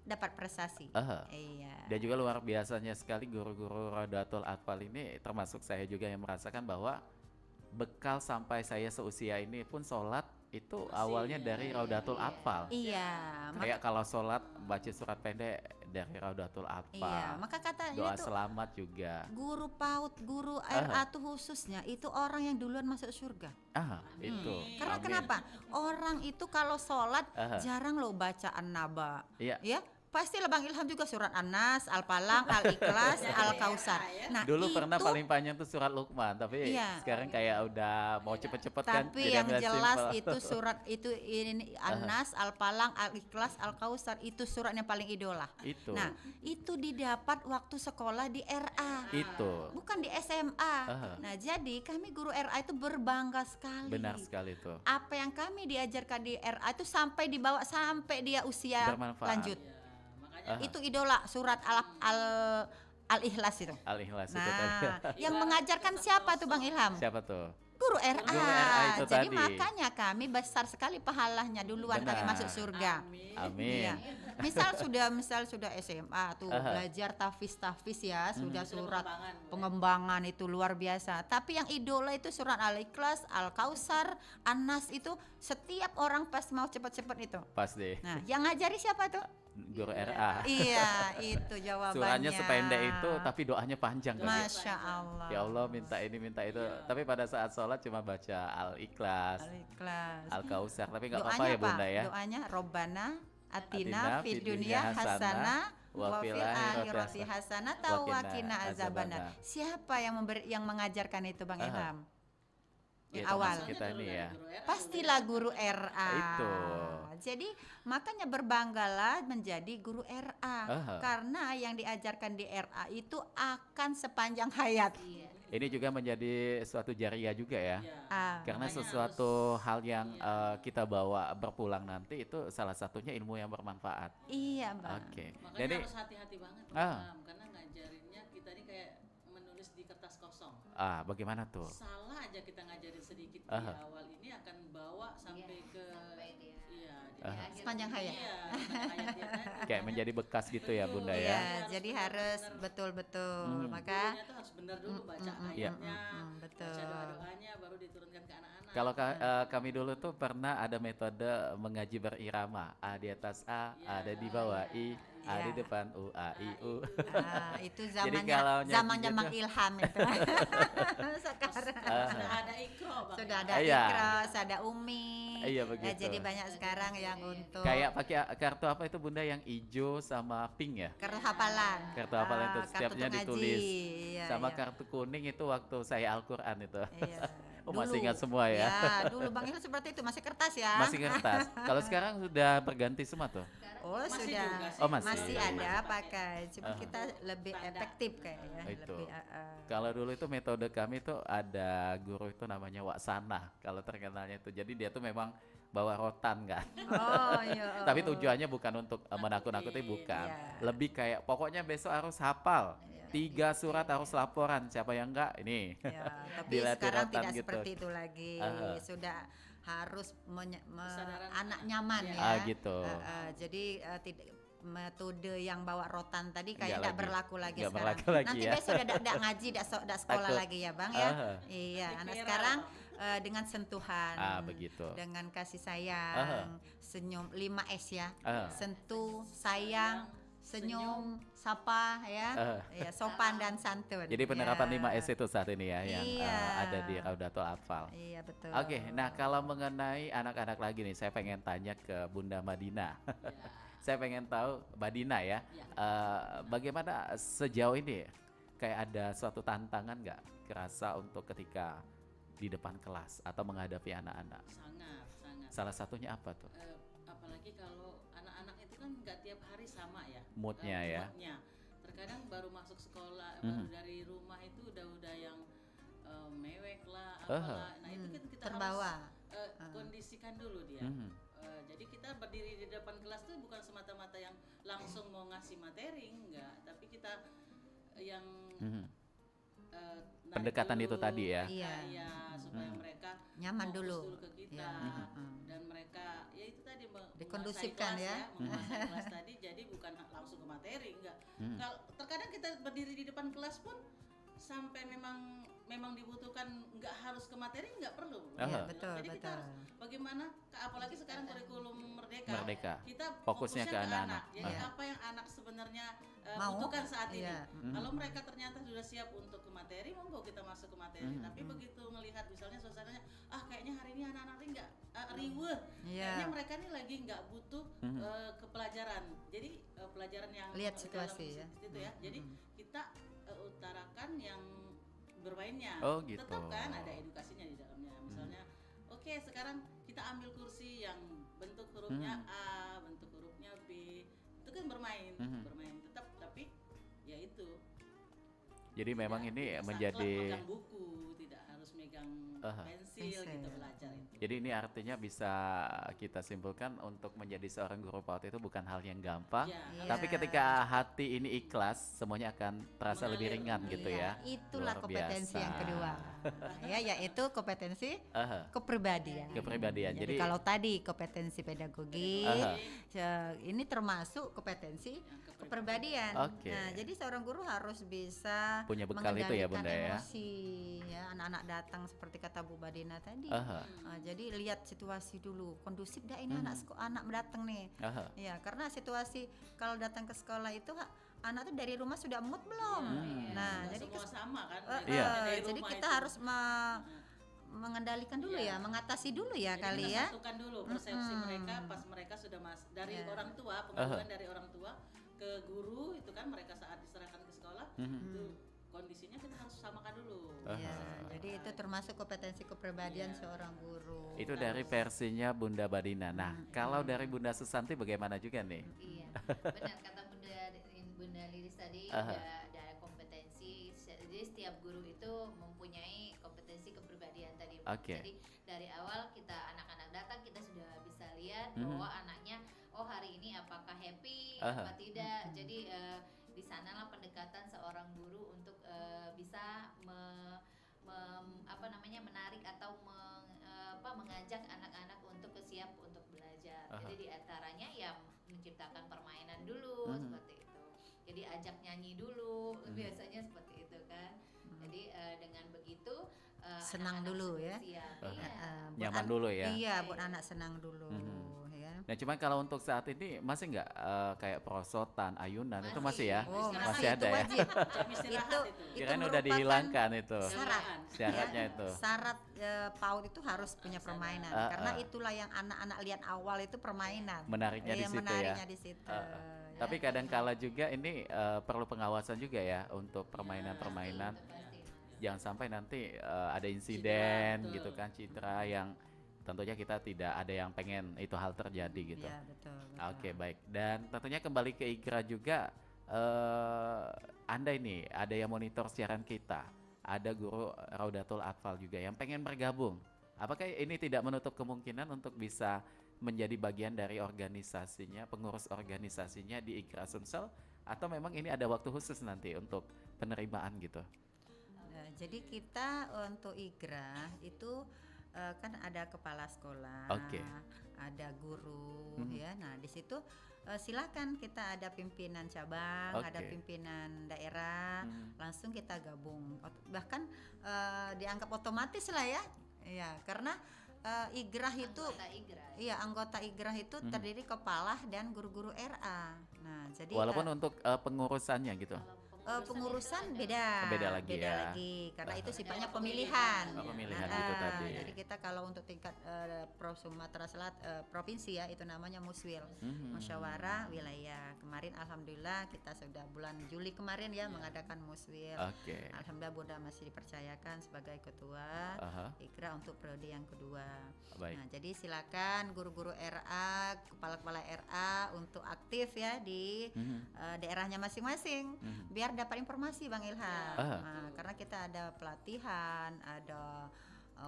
dapat prestasi. Aha. Iya. Dan juga luar biasanya sekali guru-guru Raudatul Atfal ini, termasuk saya juga yang merasakan bahwa bekal sampai saya seusia ini pun sholat itu awalnya dari Raudatul Atfal. Iya, Kayak kalau sholat baca surat pendek dari Raudatul Atfal. iya, maka katanya Doa itu selamat juga. guru PAUD, guru RA tuh khususnya itu orang yang duluan masuk surga. Itu. Karena Amin. kenapa? Orang itu kalau sholat Aha. jarang loh baca An-Naba. Iya. Ya, pasti Bang Ilham juga surat An-Nas, Al-Falang, Al-Ikhlas, Al-Kausar. Nah, Dulu pernah itu, paling panjang tuh surat Luqman, tapi Iya. sekarang kayak udah mau cepet-cepet kan. tapi jadi yang ambil jelas simple. itu surat itu ini An-Nas, Al-Falang, Al-Ikhlas, Al-Kausar itu surat yang paling idola. Itu. Nah, itu didapat waktu sekolah di RA. Itu. Bukan di SMA. Aha. Nah, jadi kami guru RA itu berbangga sekali. Benar sekali tuh. Apa yang kami diajarkan di RA itu sampai dibawa sampai dia usia Bermanfaat. lanjut. Aha. Itu idola surat Al-Ikhlas itu. Al-Ikhlas itu tadi. Nah, yang mengajarkan siapa tuh Bang Ilham? Siapa tuh? Guru RA. Guru RA itu Jadi tadi. makanya kami besar sekali pahalanya duluan kami Benar. masuk surga. Amin. Iya. Misal sudah SMA tuh Aha. belajar tahfiz ya, sudah surat pengembangan, pengembangan itu luar biasa. Tapi yang idola itu surat Al-Ikhlas, Al-Kausar, An-Nas itu setiap orang pas mau cepat-cepat itu. Pas deh. Nah, yang ngajari siapa tuh? Guru RA. Iya, itu jawabannya. Suratnya sependek itu tapi doanya panjang kan. Masya Allah. Ya Allah minta ini minta itu. Tapi pada saat sholat cuma baca Al-Ikhlas, Al-Ikhlas. Al-Kausar. Tapi nggak Doanya apa-apa ya Bunda ya. Doanya Robbana Atina atina fid fid dunya dunya hasanah wa fil akhirati akhirati hasanah wa wa qina qina azabannar. azabannar. Siapa yang mengajarkan itu Bang Aha. Ilham? Ya, Yang awal. termasuk kita ini ya. Pastilah guru RA. Itu. Jadi makanya berbanggalah menjadi guru RA Aha. karena yang diajarkan di RA itu akan sepanjang hayat. Ini juga menjadi suatu jariah juga ya. Ah, Karena Makanya sesuatu hal yang kita bawa berpulang nanti itu salah satunya ilmu yang bermanfaat. iya, Bang. Oke. Makanya Jadi harus hati-hati banget karena ngajarinnya kita ini kayak menulis di kertas kosong. bagaimana tuh? Salah aja kita ngajarin sedikit di Aha. awal ini akan bawa sampai ke sampai dia iya di Aha. akhir Sepanjang hayat. Iya, sepanjang hayat dia tadi. Kayak menjadi bekas gitu ya Bunda Iya, ya. jadi harus betul-betul. Hmm. Maka Gurunya tuh harus benar dulu baca Iya. ayatnya, betul. baca doa-doanya baru diturunkan ke anak-anak. Kalau kami dulu tuh pernah ada metode mengaji berirama. A di atas A, ada di bawah I, A di Iya. depan U, A, I, U. Itu Jadi zamannya kalau nyanyi zamannya gitu- Mang Ilham itu. Sekarang sudah ada ikro Bang. sudah ada Iya. Ikros, ada Umi. Iya, Ya, begitu. jadi banyak sekarang yang untuk Kayak pakai kartu apa itu Bunda yang hijau sama pink ya? kartu hafalan. Kartu hafalan itu Kartu setiapnya pengaji. ditulis. Iya, Sama iya. kartu kuning itu waktu saya Al-Qur'an itu. Iya. Oh, masih Dulu. ingat semua ya? Ya, dulu Bang Ilham seperti itu masih kertas ya. Masih kertas. Kalau sekarang sudah berganti semua tuh. Oh, Masih sudah. juga sih. Oh, masih. Masih ada pakai. Cuma Aha. kita lebih efektif kayaknya. Itu. Lebih Kalau dulu itu metode kami tuh ada guru itu namanya Waksana. Kalau terkenalnya itu. Jadi dia tuh memang bawa rotan kan. Oh, iya. Tapi tujuannya bukan untuk menakut-nakuti, bukan. Iya. Lebih kayak pokoknya besok harus hafal. 3 surat harus laporan. Siapa yang enggak? Ini. Ya, tapi Dilatih sekarang rotan tidak gitu. seperti itu lagi. Aha. Sudah harus Kesadaran anak nyaman ya. ya. Gitu. Jadi tidak metode yang bawa rotan tadi Nggak kayak tidak lagi. berlaku lagi Nggak sekarang. berlaku lagi Nanti ya. besok tidak ngaji, tidak sekolah Takut. lagi ya Bang ya. Iya, Dikira. anak sekarang dengan sentuhan, Begitu. dengan kasih sayang, senyum 5S ya, sentuh, sayang, senyum, sapa ya, ya sopan dan santun. Jadi penerapan Ya. 5S itu saat ini ya yang Iya. ada di Raudatul Atfal. Iya betul. Oke, nah kalau mengenai anak-anak lagi nih, saya pengen tanya ke Bunda Madina. Saya pengen tahu Badina ya, bagaimana sejauh ini kayak ada suatu tantangan nggak kerasa untuk ketika di depan kelas atau menghadapi anak-anak? Sangat. Salah satunya apa tuh? Apalagi kalau anak-anak itu kan nggak tiap hari sama ya. Moodnya ya. Moodnya. Terkadang baru masuk sekolah, baru dari rumah itu udah yang mewek lah, apalah. Nah itu kan kita terbawa. harus kondisikan dulu dia. Jadi kita berdiri di depan kelas tuh bukan semata-mata yang langsung mau ngasih materi, enggak. Tapi kita yang narik Pendekatan dulu, itu tadi ya. Iya, supaya mereka Nyaman fokus dulu. ke kita Iya. dan mereka ya itu tadi Dikondusifkan ya. menguasai kelas tadi, jadi bukan langsung ke materi, enggak. Kalau terkadang kita berdiri di depan kelas pun sampai memang dibutuhkan, nggak harus ke materi, nggak perlu. Iya, betul, Jadi kita betul. harus bagaimana, apalagi sekarang kurikulum merdeka. Merdeka. Kita Fokusnya ke anak. anak-anak. Jadi Iya. apa yang anak sebenarnya Mau. butuhkan saat ini. Iya. Kalau mereka ternyata sudah siap untuk ke materi, monggo kita masuk ke materi. Tapi begitu melihat misalnya suasananya, kayaknya hari ini anak-anak ini nggak riweuh. Iya. Kayaknya mereka ini lagi nggak butuh ke pelajaran. Jadi pelajaran yang Lihat dalam situasi ya. itu ya. Jadi kita utarakan yang bermainnya. Oh, gitu. Tetap kan ada edukasinya di dalamnya. Misalnya, oke, sekarang kita ambil kursi yang bentuk hurufnya A, bentuk hurufnya B. Itu kan bermain tetap, tapi ya itu. Jadi memang Tidak- ini tidak menjadi saklek megang buku, tidak harus megang pensil gitu belajar itu. Jadi ini artinya bisa kita simpulkan untuk menjadi seorang guru PAUD itu bukan hal yang gampang. Ya, Tapi ketika hati ini ikhlas, semuanya akan terasa lebih Mengalir. ringan gitu Iya, ya. itulah Luar kompetensi biasa. yang kedua. Ya, yaitu kompetensi kepribadian. Kepribadian. Jadi Jadi kalau tadi kompetensi pedagogik, ini termasuk kompetensi kepribadian. Oke. Nah, jadi seorang guru harus bisa Punya bekal itu ya, mengendalikan Bunda ya? emosi, ya. Anak-anak datang seperti kata Bu Badina tadi. Jadi lihat situasi dulu, kondusif dah ini anak datang nih. Ya, karena situasi kalau datang ke sekolah itu anak tuh dari rumah sudah mood belum. Nah, Nggak jadi semua sama kan. Iya. Dari jadi rumah kita itu. harus mengendalikan dulu Iya. ya, mengatasi dulu ya Jadi kali kita ya. satukan dulu persepsi mereka pas mereka sudah dari orang tua, pengaduan dari orang tua ke guru itu kan mereka saat diserahkan ke sekolah itu kondisinya kita harus samakan dulu. Ya, jadi itu termasuk kompetensi kepribadian seorang guru. itu dari versinya Bunda Badina. Nah, kalau dari Bunda Susanti bagaimana juga nih? Iya, benar kata Bunda Lilis tadi, ada kompetensi. Jadi setiap guru itu mempunyai kompetensi kepribadian tadi. Oke. Jadi dari awal kita anak-anak datang kita sudah bisa lihat bahwa anaknya hari ini apakah happy apa tidak. Jadi di sanalah pendekatan seorang guru untuk bisa menarik atau mengajak anak-anak untuk siap untuk belajar. Jadi di antaranya ya menciptakan permainan dulu seperti itu. Jadi ajak nyanyi dulu, biasanya seperti itu kan. Jadi dengan begitu Senang anak-anak dulu sudah ya. siap. Iya. Nyaman dulu ya. Iya, buat anak senang dulu ya. Nah, cuman kalau untuk saat ini masih nggak kayak perosotan, ayunan itu masih ya? Oh, Masih itu ada ya? wajib. Jam istirahat itu itu. Kirain udah merupakan dihilangkan itu. syarat. Syaratnya Ya, itu. Syarat PAUD itu harus punya permainan karena itulah yang anak-anak lihat awal itu permainan. Menariknya di Iya, situ ya. menariknya di situ. Tapi kadang kala juga ini perlu pengawasan juga ya untuk permainan-permainan. Jangan sampai nanti ada insiden Citra, gitu kan, citra yang tentunya kita tidak ada yang pengen itu hal terjadi gitu. Iya, betul. Oke, baik. Dan tentunya kembali ke Iqra juga, Anda ini ada yang monitor siaran kita, ada guru Raudatul Atfal juga yang pengen bergabung. Apakah ini tidak menutup kemungkinan untuk bisa menjadi bagian dari organisasinya, pengurus organisasinya di Iqra Sumsel, atau memang ini ada waktu khusus nanti untuk penerimaan gitu? Nah, jadi kita untuk Iqra itu kan ada kepala sekolah, Oke. ada guru ya Nah, di situ silakan kita ada pimpinan cabang, ada Oke. pimpinan daerah, langsung kita gabung. Bahkan dianggap otomatis lah ya. Ya, karena Igrah itu Anggota Igrah. iya, anggota Igrah itu terdiri kepala dan guru-guru RA. Nah, jadi Walaupun untuk pengurusannya gitu. pengurusan beda Beda lagi ya. karena itu Beda sifatnya pemilihan. pemilihan. Pemilihan gitu tadi. Jadi kita kalau untuk tingkat Pro Sumatera provinsi ya, itu namanya Muswil, musyawarah wilayah. Kemarin alhamdulillah kita sudah bulan Juli kemarin ya mengadakan Muswil. Oke. Alhamdulillah Bunda masih dipercayakan sebagai ketua Aha, Ikrah untuk periode yang kedua. baik. Nah, jadi silakan guru-guru RA, kepala-kepala RA untuk aktif ya di daerahnya masing-masing, biar dapat informasi Bang Ilham. Nah, karena kita ada pelatihan, ada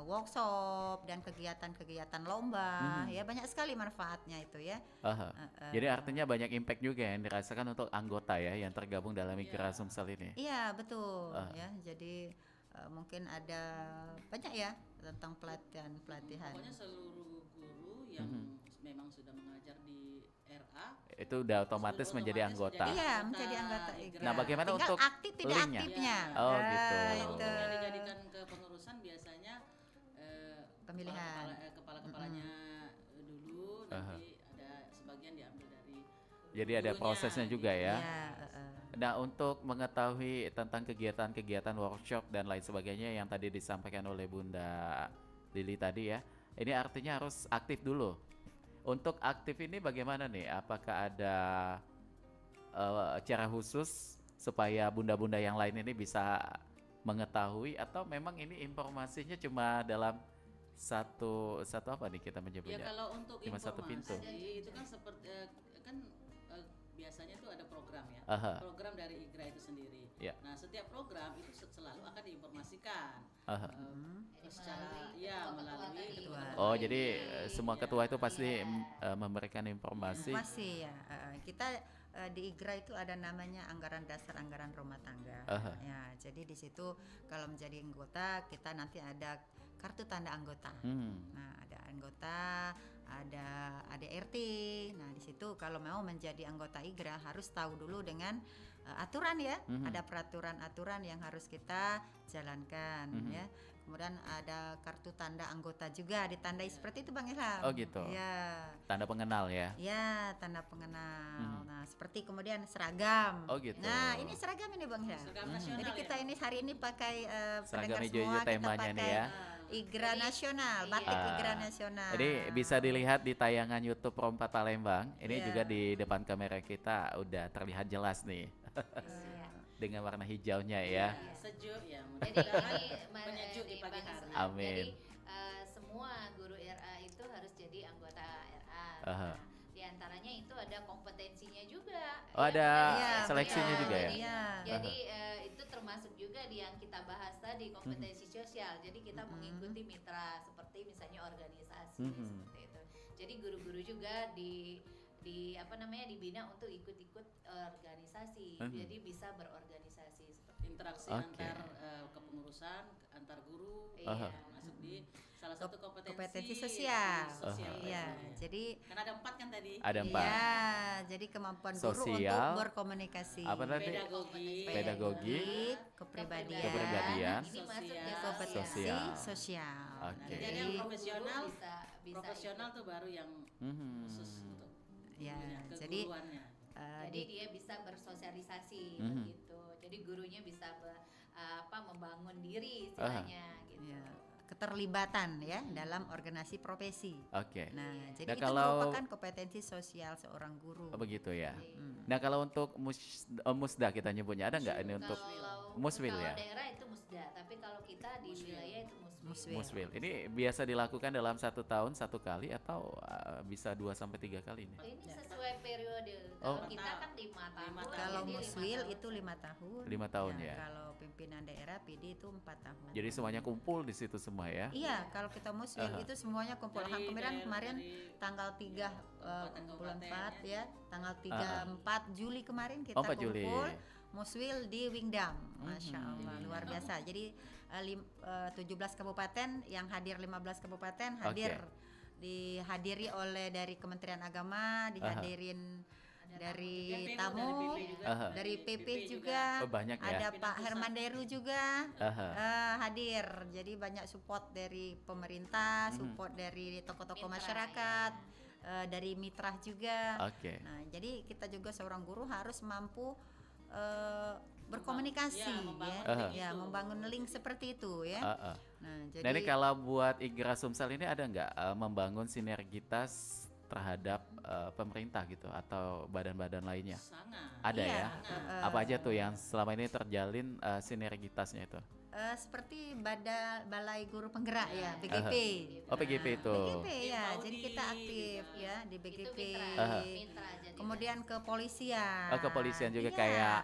workshop dan kegiatan-kegiatan lomba, ya banyak sekali manfaatnya itu ya. Aha. Jadi artinya banyak impact juga yang dirasakan untuk anggota ya yang tergabung dalam Igrah Sumsel ini. Iya betul ya. Jadi mungkin ada banyak ya tentang pelatihan. Pokoknya seluruh guru yang memang sudah mengajar di RA Itu udah otomatis menjadi anggota. Iya, menjadi anggota Igrah. Nah, bagaimana Tinggal untuk aktif tidak linknya? aktifnya? Oh, gitu. Kalau Itu. untuk yang dijadikan ke pengurusan biasanya Pemilihan. kepala-kepalanya dulu, nanti ada sebagian diambil dari Jadi ada gurunya, prosesnya juga gitu. ya. Iya, Nah, untuk mengetahui tentang kegiatan-kegiatan workshop dan lain sebagainya yang tadi disampaikan oleh Bunda Lili tadi ya, ini artinya harus aktif dulu. Untuk aktif ini bagaimana nih? Apakah ada cara khusus supaya bunda-bunda yang lain ini bisa mengetahui, atau memang ini informasinya cuma dalam satu apa nih kita Ya menyebutnya? kalau untuk Cuma satu pintu. informasi itu kan seperti biasanya tuh ada program ya, Aha. program dari Igrah itu sendiri. Ya. Nah setiap program itu selalu akan diinformasikan Aha. secara melalui ketua. Oh, jadi semua ketua itu pasti memberikan informasi. masih ya. Kita di Igrah itu ada namanya anggaran dasar, anggaran rumah tangga. Aha. Ya, jadi di situ kalau menjadi anggota kita nanti ada kartu tanda anggota. Nah, ada anggota, ada ADRT. Nah, di situ kalau mau menjadi anggota Igrah harus tahu dulu dengan aturan ya. Ada peraturan-aturan yang harus kita jalankan ya. Kemudian ada kartu tanda anggota juga ditandai seperti itu Bang Ilham. Oh, gitu. Ya. Tanda pengenal ya. Ya, tanda pengenal. Nah, seperti kemudian seragam. Oh, gitu. Nah, ini seragam ini Bang Ilham. Seragam nasional Jadi kita ya. ini hari ini pakai Seragam pendengar hijau-hijau semua kita temanya nih pakai ya. Igrah nasional, batik Igrah nasional. Jadi bisa dilihat di tayangan YouTube Pro 4 Palembang. Ini Iya. juga di depan kamera kita udah terlihat jelas nih. Dengan warna hijaunya ya. Sejuk ya, Jadi mudah-mudahan ini penyejuk di pagi Bang hari. Islam, Amin. Jadi semua guru RA itu harus jadi anggota RA. Aha. Nah, di antaranya itu ada kompetensinya juga. Oh, Ya, ada Iya, seleksinya betul. juga ya. Iya. Jadi itu termasuk juga di yang kita bahas tadi kompetensi sosial. Jadi kita mengikuti mitra seperti misalnya organisasi seperti itu. Jadi guru-guru juga di dibina untuk ikut-ikut organisasi. Jadi bisa berorganisasi seperti itu. Interaksi Oke. antar kepengurusan, antar guru, Iya. masuk di salah satu kompetensi sosial. Iya, ya. jadi Karena ada 4 kan tadi. Ada 4. iya, jadi kemampuan guru untuk Sosial. berkomunikasi. Apa tadi? Pedagogi, kepribadian, kepribadian, Ini masuk Sosial. ke kompetensi Sosial. sosial. Oke. Jadi yang Jadi, profesional, bisa profesional tuh baru yang Mhm. khusus untuk ya, ininya, jadi keguruannya. Jadi dia bisa bersosialisasi Mhm. begitu. Jadi gurunya bisa membangun diri istilahnya gitu. ya, keterlibatan ya dalam organisasi profesi. Oke. Nah, jadi Nah, itu kalau- merupakan kompetensi sosial seorang guru. Oh, begitu ya. Hmm. Nah, kalau untuk musda kita nyebutnya ada nggak ini untuk Kalau Muswil kalau ya? daerah itu musda, tapi kalau kita di wilayah itu muswil. Muswil. Ini biasa dilakukan dalam 1 tahun 1 kali atau bisa 2 sampai 3 kali nih? Ini sesuai periode. Oh. Kalau kita kan 5 tahun. Kalau jadi 5 muswil tahun. itu 5 tahun. 5 tahun ya. Kalau pimpinan daerah PD itu 4 tahun. Jadi semuanya kumpul di situ semua ya. Iya, kalau kita muswil itu semuanya kumpul. Dari Kemarin dari tanggal 3 bulan 4 ya, tanggal 4 Juli kemarin kita 4 Juli. kumpul muswil di Wingdam. Masya Allah, luar biasa. Jadi 17 kabupaten yang hadir, 15 kabupaten hadir. dihadiri oleh dari Kementerian Agama, dihadirin dari juga tamu, dari PP juga. dari PP PP juga, Oh, banyak ya. ada Pindah Pak pusat. Herman Deru juga hadir. Jadi banyak support dari pemerintah, support dari tokoh-tokoh Mitra, masyarakat, dari mitra juga. Oke. Nah, jadi kita juga seorang guru harus mampu berkomunikasi, membangun ya, link ya, itu. membangun link seperti itu, ya. Heeh. Nah, jadi Nah, ini kalau buat IGRA Sumsel ini ada nggak membangun sinergitas terhadap pemerintah gitu atau badan-badan lainnya? Sangat. Ada Iya, ya? Apa aja tuh yang selama ini terjalin sinergitasnya itu? seperti Balai Guru Penggerak, ya, BGP. Oh, PGP itu. BGP, ya, Di jadi Paudi kita juga. aktif ya di Itu BGP. mitra jadi Kemudian kepolisian. Oh, kepolisian juga Iya. kayak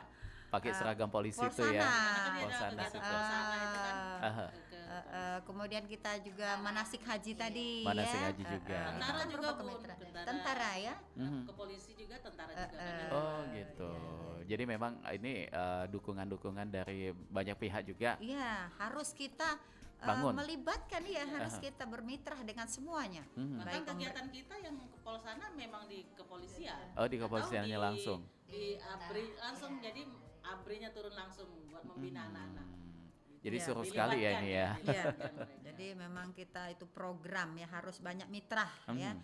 pakai seragam polisi itu ya. Polsana. Karena kan dia ada Polsanas kegiatan itu. Polsana itu kan. Aha. Kemudian kita juga manasik haji tadi, Manasik ya. haji juga. Tentara Kita juga, berupa Bun. kemitra. Tentara. Tentara, ya. Mhm. Ke polisi juga, tentara juga kan. Oh gitu. Jadi memang ini dukungan-dukungan dari banyak pihak juga. Iya, harus kita Bangun. melibatkan, ya, harus Aha. kita bermitra dengan semuanya. Mhm. Bahkan Baik kegiatan kita yang ke Polsana memang di kepolisian. Oh, di Atau kepolisiannya langsung. Di ABRI langsung, jadi ABRI-nya turun langsung buat membina anak-anak. Jadi Iya, seru sekali ya ini ya. Iya. Dilibatkan mereka. Jadi memang kita itu program, ya, harus banyak mitra, ya.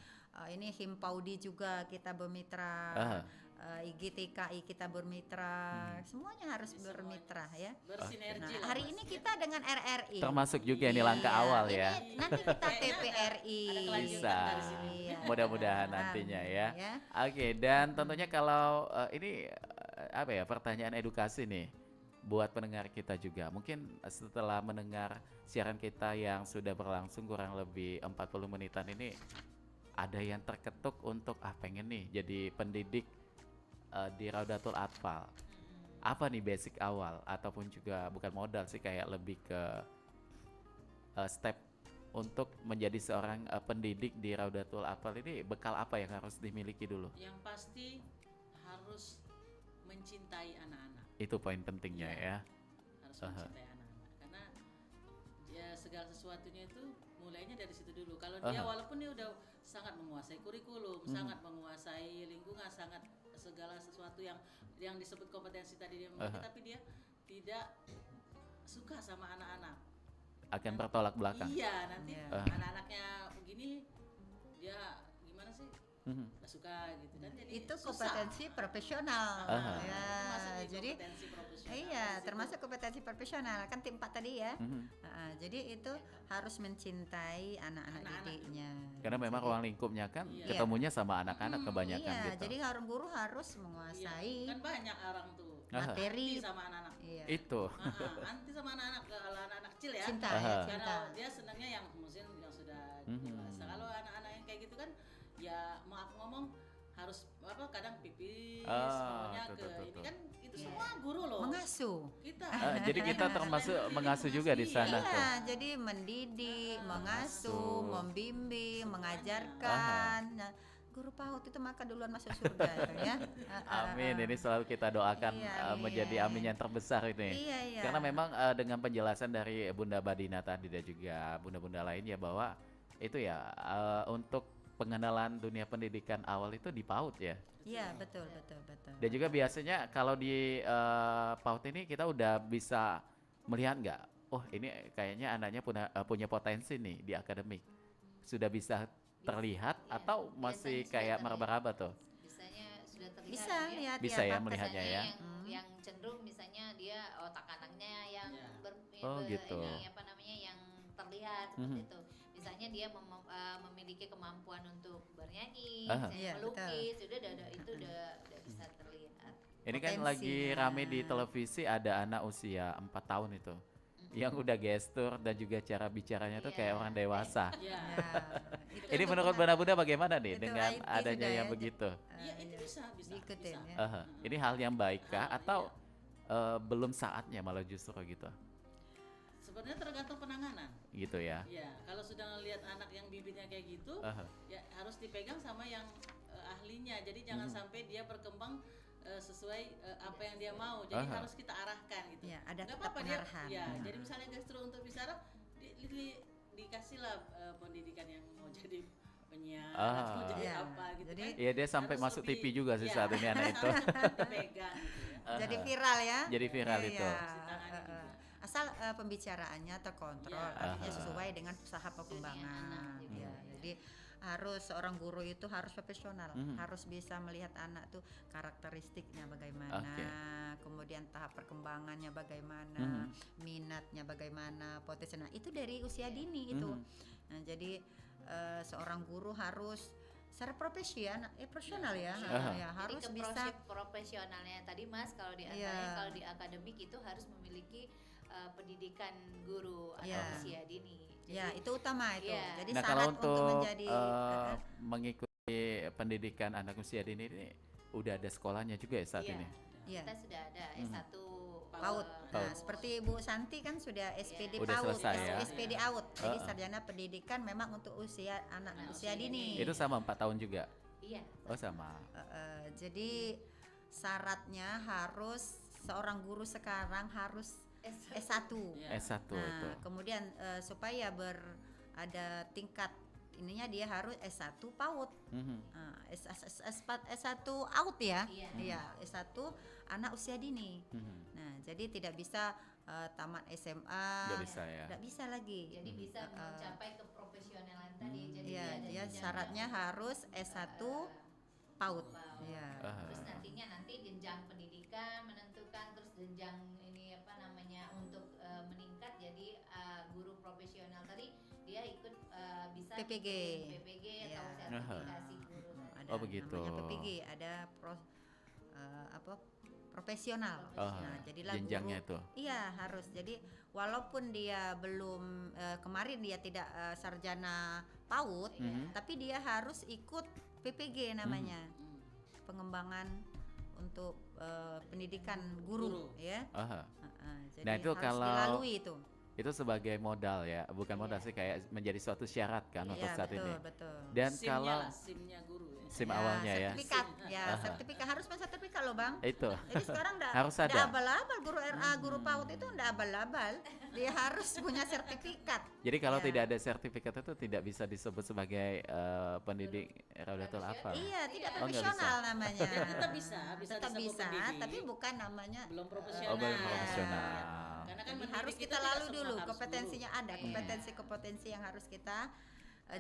Ini Himpaudi juga kita bermitra. Aha. IGTKI kita bermitra, semuanya harus bermitra, ya. Bersinergi Nah, lah, hari Mas, ini ya. kita dengan RRI. Termasuk juga ini langkah Iya, awal ini ya. nanti kita Kayaknya TPRI. ada kelanjutan Bisa. dari sini. Iya. Mudah-mudahan nantinya ya. Oke, dan tentunya kalau ini apa ya, pertanyaan edukasi nih buat pendengar kita juga. Mungkin setelah mendengar siaran kita yang sudah berlangsung kurang lebih 40 menitan ini, ada yang terketuk untuk pengen nih jadi pendidik di Raudatul Atfal. Apa nih basic awal ataupun juga bukan modal sih, kayak lebih ke step untuk menjadi seorang pendidik di Raudatul Atfal ini, bekal apa yang harus dimiliki dulu? Yang pasti harus mencintai anak-anak. Itu poin pentingnya ya. Harus mencintai anak-anak, karena ya segala sesuatunya itu mulainya dari situ dulu. Kalau dia walaupun dia udah sangat menguasai kurikulum, sangat menguasai lingkungan, sangat segala sesuatu yang disebut kompetensi tadi dia memiliki, tapi dia tidak suka sama anak-anak, Akan bertolak belakang. iya, nanti Iya. anak-anaknya begini, dia gimana sih, nggak suka gitu kan, jadi Itu susah. kompetensi profesional, Aha. ya. Itu masuk di Jadi kompetensi profesional. iya, Di situ. termasuk kompetensi profesional kan tim 4 tadi, ya. Mhm. Jadi itu harus mencintai anak-anak Anak-anak didiknya. Karena memang ruang lingkupnya kan Iya. ketemunya sama anak-anak kebanyakan Iya, gitu. jadi orang guru harus Iya, menguasai kan banyak orang tuh materi. anti sama anak-anak. Iya. Itu. Anti sama anak-anak, kalau anak-anak kecil ya. Cinta, Aha. ya, Karena cinta. dia senangnya yang mungkin yang sudah Mhm. dewasa. Kalau anak-anak yang kayak gitu kan, ya maaf ngomong harus kadang pipis, maunya tuh, ke tuh, ini tuh. kan itu semua guru loh. Mengasuh. Kita. Jadi kita termasuk mengasuh juga di sana tuh. Iya, jadi mendidik, mengasuh, membimbing, mengajarkan. Nah, guru PAUD itu maka duluan masuk surga itu, ya. Amin, ini selalu kita doakan Iya, menjadi iya. amin yang terbesar ini. Iya, iya. Karena memang dengan penjelasan dari Bunda Badina tadi dan juga bunda-bunda lain ya, bahwa itu ya untuk pengenalan dunia pendidikan awal itu di PAUD ya. Iya, betul, betul, betul. Dan juga biasanya kalau di PAUD ini kita udah bisa melihat nggak, oh ini kayaknya anaknya punya potensi nih di akademik. Sudah bisa terlihat Iya, atau masih biasanya sudah kayak terlihat. meraba-raba tuh? Bisanya sudah terlihat Bisa ya. lihat Bisa ya fakta melihatnya saja. ya. Yang cenderung misalnya dia otak anaknya yang Ya. Oh, gitu. ini apa namanya yang terlihat seperti itu. Misalnya dia memiliki kemampuan untuk bernyanyi, Aha. misalnya Iya, melukis, itu udah bisa terlihat. Ini kan Potensi, lagi ya. rame di televisi, ada anak usia 4 tahun itu yang udah gestur dan juga cara bicaranya tuh kayak Iya. orang dewasa. Iya. Ya, itu Ini untuk menurut Bunda bagaimana nih itu dengan IT adanya sudah yang ya, begitu? Iya, itu bisa. diikutin, bisa. ya. Aha. Ini hal yang baik kah Ah, atau belum saatnya malah justru gitu? Sebenarnya tergantung penanganan. Gitu ya. Iya, kalau sudah ngelihat anak yang bibitnya kayak gitu, Aha. ya harus dipegang sama yang ahlinya. Jadi jangan sampai dia berkembang sesuai apa yang dia mau. Jadi Aha. harus kita arahkan gitu. Ya, ada Nggak tetap apa-apa dia. pengarahan. Ya, Ya. jadi misalnya gastro untuk bicara dikasihlah pendidikan yang mau jadi penyiar Ah. atau jadi Iya. apa gitu Jadi, kan. Iya, dia sampai Harus masuk lebih- TV juga sih iya, saat ini anak itu. dipegang gitu ya. jadi viral ya. Jadi viral itu. Iya, Ditangani eh, juga. asal pembicaraannya terkontrol, Iya. artinya Aha. sesuai dengan usaha anak perkembangan. juga. Ya, jadi harus seorang guru itu harus profesional, Mhm. harus bisa melihat anak tuh karakteristiknya bagaimana, Oke. kemudian tahap perkembangannya bagaimana, minatnya bagaimana, potensi. Nah, itu dari usia dini itu. Mhm. Nah, jadi seorang guru harus secara profesional ya, Aha. ya harus Jadi ke bisa. profesionalnya tadi Mas, kalau di Iya. kalau di akademik itu harus memiliki pendidikan guru atau Iya. usia dini. Ya, itu utama itu. Iya. Jadi Nah, syarat kalau untuk untuk menjadi mengikuti pendidikan anak usia dini ini udah ada sekolahnya juga ya saat Iya. ini. Iya. Kita sudah ada Mhm. S1 PAUD. Nah, PAUD. seperti Bu Santi kan sudah SPD Udah PAUD, selesai ya. SPD AUD. Jadi Heeh. sarjana pendidikan memang untuk usia anak Anak usia usia dini. Itu sama 4 tahun juga. Iya. Oh, sama. Jadi syaratnya harus seorang guru sekarang harus S1. Iya. S1 Nah, itu. kemudian supaya ada tingkat ininya dia harus S1 PAUD. Mhm. S1 AUD ya. Iya. Iya, S1 anak usia dini. Mhm. Nah, jadi tidak bisa tamat SMA. Nggak bisa ya. Tidak bisa lagi. Jadi bisa mencapai keprofesionalan tadi. Jadi Iya, ada dia jenjang syaratnya harus S1 PAUD. Iya. Terus nantinya jenjang pendidikan menentukan, terus jenjang ini apa namanya untuk meningkat jadi guru profesional tadi dia ikut bisa PPG. ikutin PPG atau Iya. sertifikasi guru. Ada Oh, begitu. namanya PPG, ada profesional. Oh, Nah, jadilah jenjangnya guru. itu. Iya, harus. Jadi walaupun dia belum kemarin dia tidak sarjana PAUD, Mhm. tapi dia harus ikut PPG namanya. Hmm. Pengembangan untuk pendidikan guru, ya. Aha. Jadi Nah, itu harus kalau- dilalui itu. Itu sebagai modal ya, bukan modal sih, kayak menjadi suatu syarat kan untuk Iya, saat betul, ini. betul. Dan SIM-nya kalau lah, SIM-nya guru ya. SIM awalnya ya. Sertifikat, ya, Aha. sertifikat harus sertifikat loh, Bang. Itu Jadi sekarang Harus ada. abal-abal guru RA, guru PAUD itu enggak abal-abal. Dia harus punya sertifikat. Jadi kalau Ya. tidak ada sertifikat itu tidak bisa disebut sebagai pendidik Raudatul Atfal. Iya, tidak Oh, nggak profesional namanya. Tetap bisa Tetap disebut bisa, pendidik. tapi bukan namanya Belum Oh, profesional. belum profesional. Karena kan Jadi mendidik harus itu kita tidak lalu semua dulu, harus kompetensinya guru. ada, Iya. kompetensi-kompetensi yang harus kita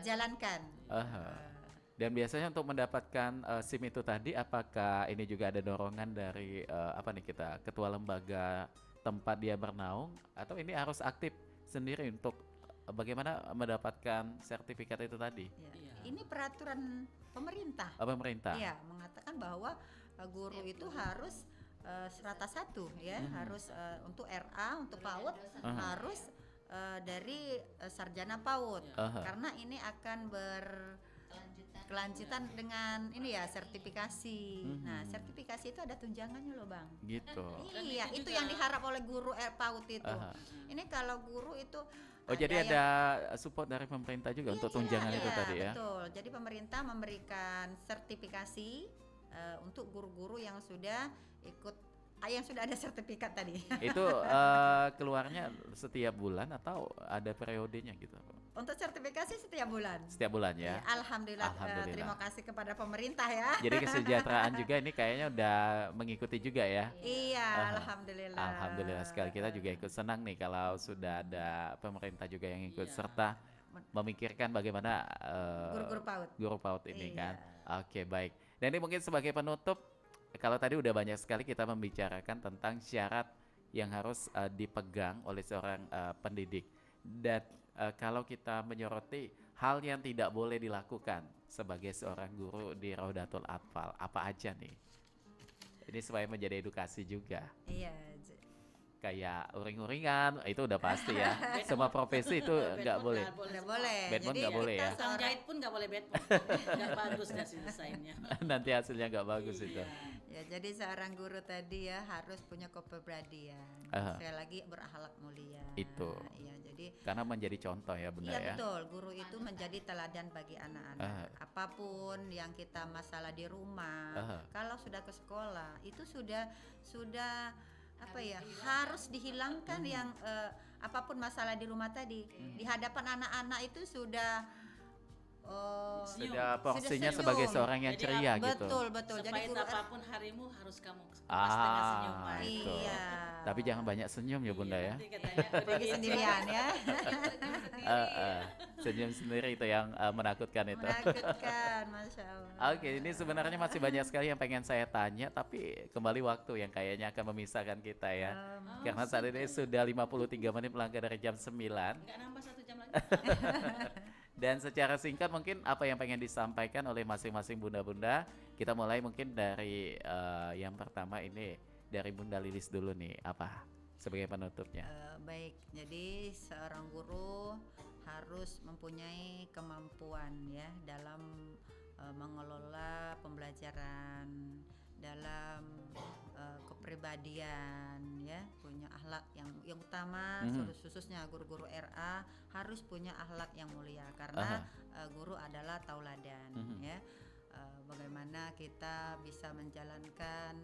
jalankan. Aha. Dan biasanya untuk mendapatkan SIM itu tadi, apakah ini juga ada dorongan dari apa nih kita ketua lembaga tempat dia bernaung, atau ini harus aktif sendiri untuk bagaimana mendapatkan sertifikat itu tadi? Ya. Iya. Ini peraturan pemerintah. Pemerintah. Iya, mengatakan bahwa guru itu harus serata 1 ya, harus untuk RA, untuk PAUD Aha. harus dari sarjana PAUD. Aha. Karena ini akan berkelanjutan dengan ini ya sertifikasi. Nah, sertifikasi itu ada tunjangannya loh, Bang. Gitu. Dan Iya, itu itu juga- yang diharap oleh guru PAUD itu. Aha. Ini kalau guru itu Oh, jadi yang- ada support dari pemerintah juga untuk tunjangan itu iya, tadi ya? Betul. Jadi pemerintah memberikan sertifikasi untuk guru-guru yang sudah ikut yang sudah ada sertifikat tadi. Itu keluarnya setiap bulan atau ada periodenya gitu? Untuk sertifikasi setiap bulan. Setiap bulan ya? Ya, alhamdulillah, Alhamdulillah. terima kasih kepada pemerintah ya. Jadi kesejahteraan juga ini kayaknya udah mengikuti juga ya? Iya, Aha. alhamdulillah. Alhamdulillah sekali, kita juga ikut senang nih kalau sudah ada pemerintah juga yang ikut Iya. serta memikirkan bagaimana Guru-guru PAUD. guru PAUD ini Iya. kan. Oke, baik. Dan ini mungkin sebagai penutup, kalau tadi udah banyak sekali kita membicarakan tentang syarat yang harus dipegang oleh seorang pendidik. Dan kalau kita menyoroti hal yang tidak boleh dilakukan sebagai seorang guru di Raudatul Atfal, apa aja nih? Ini supaya menjadi edukasi juga. Iya. Kayak uring-uringan, itu udah pasti ya. Semua profesi itu nggak boleh. Nggak boleh. Badminton Jadi nggak boleh kita ya? Tukang seorang- jahit pun nggak boleh badminton. Nggak bagus desainnya. Nanti hasilnya nggak bagus itu. Ya, jadi seorang guru tadi ya harus punya kepribadian. Aha. Sekali lagi berakhlak mulia. Itu. Iya, jadi Karena menjadi contoh ya, benar iya ya. betul, guru itu menjadi teladan bagi anak-anak. Aha. Apapun yang kita masalah di rumah, Aha. kalau sudah ke sekolah itu sudah apa ya harus dihilangkan yang apapun masalah di rumah tadi di hadapan anak-anak itu sudah Oh, Senyum. Sudah porsinya senyum. sebagai seorang yang Jadi ceria gitu. betul betul. Jadi Sepahit guru apapun harimu harus kamu puas dengan senyuman. Itu. Iya. Tapi jangan banyak senyum ya Bunda ya. Nanti katanya udah Pergi gitu. sendirian ya. Senyum sendiri itu yang menakutkan itu. Menakutkan, masya Allah. Oke, ini sebenarnya masih banyak sekali yang pengen saya tanya, tapi kembali waktu yang kayaknya akan memisahkan kita ya. Karena saat ini sudah 53 menit melangkah dari jam 9. Nggak nambah 1 jam lagi. Dan secara singkat mungkin apa yang pengen disampaikan oleh masing-masing bunda-bunda. Kita mulai mungkin dari yang pertama ini dari Bunda Lilis dulu nih, apa sebagai penutupnya? Baik, jadi seorang guru harus mempunyai kemampuan ya dalam mengelola pembelajaran, dalam kepribadian ya, punya akhlak yang utama. Khususnya guru-guru RA harus punya akhlak yang mulia karena guru adalah tauladan ya. Bagaimana kita bisa menjalankan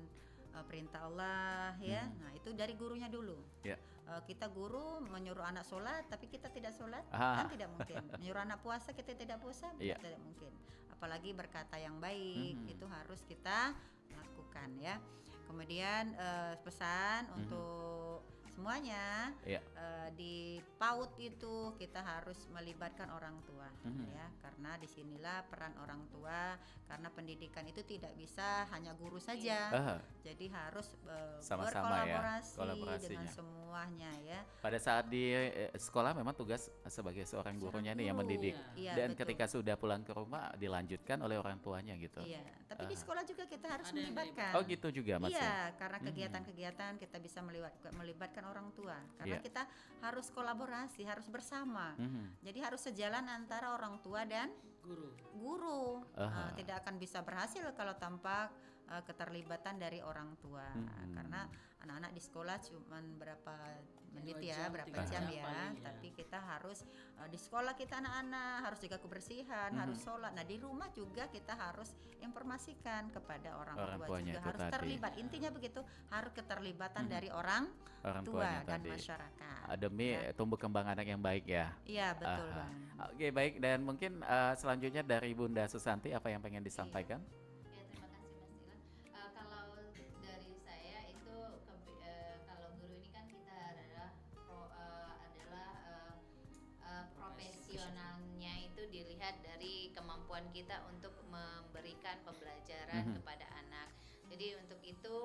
perintah Allah ya. Nah, itu dari gurunya dulu. Ya. Kita guru menyuruh anak sholat tapi kita tidak sholat kan tidak mungkin. Menyuruh anak puasa kita tidak puasa tidak mungkin. Apalagi berkata yang baik itu harus kita lakukan ya. Kemudian pesan untuk semuanya di PAUD itu kita harus melibatkan orang tua ya, karena disinilah peran orang tua, karena pendidikan itu tidak bisa hanya guru saja, jadi harus Sama-sama ya, berkolaborasi kolaborasinya. dengan semuanya ya. Pada saat di sekolah memang tugas sebagai seorang gurunya nih yang mendidik. Iya, Dan betul. ketika sudah pulang ke rumah dilanjutkan oleh orang tuanya gitu. Iya, tapi di sekolah juga kita harus Ada yang melibatkan. Oh gitu juga Mas. Iya, karena kegiatan-kegiatan kita bisa melibatkan orang tua. Karena kita harus kolaborasi, harus bersama. Jadi harus sejalan antara orang tua dan guru. Tidak akan bisa berhasil kalau tanpa keterlibatan dari orang tua. Karena anak-anak di sekolah cuma berapa menit 2 ya, jam, berapa 3 jam jam ya. paling, ya. Tapi kita harus di sekolah kita anak-anak harus jaga kebersihan, harus sholat. Nah di rumah juga kita harus informasikan kepada orang tua tuanya juga itu harus tadi. terlibat. Intinya begitu, harus keterlibatan dari orang tua tuanya dan tadi. masyarakat. Demi tumbuh kembang anak yang baik ya. Iya betul Aha. Bang. Oke baik, dan mungkin selanjutnya dari Bunda Susanti apa yang pengen disampaikan? Ya, terima kasih Mas Dilan. Kalau dari saya itu kalau guru ini kan kita adalah profesionalnya itu dilihat dari kemampuan kita untuk memberikan pembelajaran kepada anak. Jadi untuk itu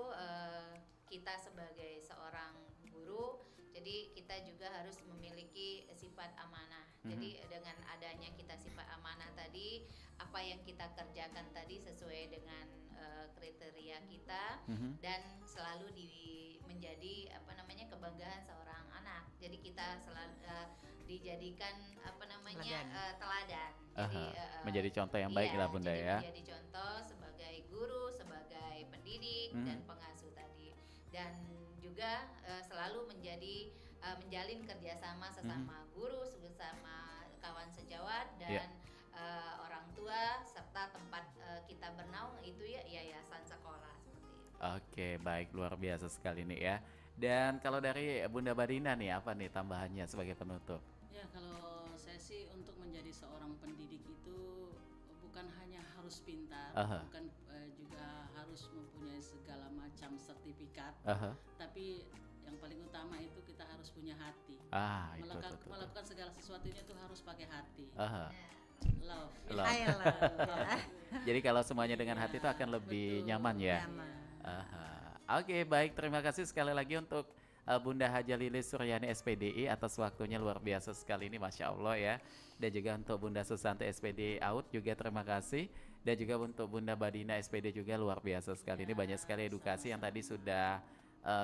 kita sebagai seorang guru, jadi kita juga harus memiliki sifat amanah. Jadi dengan adanya kita sifat amanah tadi, apa yang kita kerjakan tadi sesuai dengan kriteria kita dan selalu menjadi kebanggaan seorang anak. Jadi kita selalu dijadikan teladan. Jadi menjadi contoh yang baik lah Bunda jadi ya. menjadi contoh sebagai guru, sebagai pendidik dan pengasuh tadi, dan juga selalu menjalin kerjasama sesama guru, sesama kawan sejawat dan orang tua, serta tempat kita bernaung itu ya yayasan sekolah seperti itu. Oke baik, luar biasa sekali nih ya. Dan kalau dari Bunda Badina nih apa nih tambahannya sebagai penutup? Ya kalau saya sih untuk menjadi seorang pendidik itu bukan hanya harus pintar, bukan juga harus mempunyai segala macam sertifikat, tapi yang paling utama itu kita harus punya hati. Melakukan segala sesuatunya itu harus pakai hati. Love. I love. Jadi kalau semuanya dengan hati itu akan lebih nyaman ya. Nyaman. Oke baik, terima kasih sekali lagi untuk Bunda Haja Lilis Suryani SPDI atas waktunya, luar biasa sekali ini, Masya Allah ya. Dan juga untuk Bunda Susanti SPD AUD juga terima kasih. Dan juga untuk Bunda Badina SPD juga luar biasa sekali ini, banyak sekali edukasi yang tadi sudah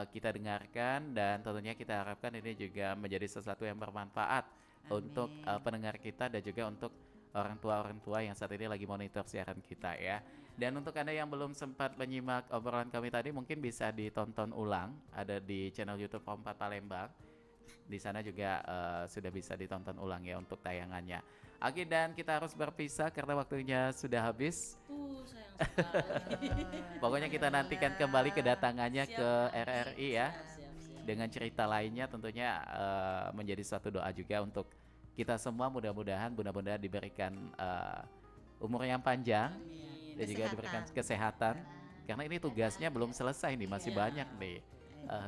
kita dengarkan, dan tentunya kita harapkan ini juga menjadi sesuatu yang bermanfaat untuk pendengar kita dan juga untuk orang tua yang saat ini lagi monitor siaran kita ya. Dan untuk Anda yang belum sempat menyimak obrolan kami tadi, mungkin bisa ditonton ulang, ada di channel YouTube Pro 4 Palembang. Di sana juga sudah bisa ditonton ulang ya untuk tayangannya. Oke, dan kita harus berpisah karena waktunya sudah habis. Sayang sekali. Pokoknya kita nantikan kembali kedatangannya Siap, ke Pak. RRI ya. Siap. Dengan cerita lainnya tentunya menjadi suatu doa juga untuk kita semua mudah-mudahan diberikan umur yang panjang dan juga diberikan kesehatan. Karena ini tugasnya belum selesai nih, masih banyak nih.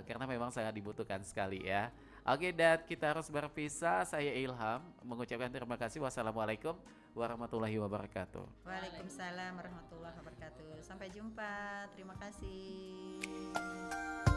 Karena memang sangat dibutuhkan sekali ya. Oke, dan kita harus berpisah. Saya Ilham mengucapkan terima kasih. Wassalamualaikum warahmatullahi wabarakatuh. Waalaikumsalam warahmatullahi wabarakatuh. Sampai jumpa. Terima kasih.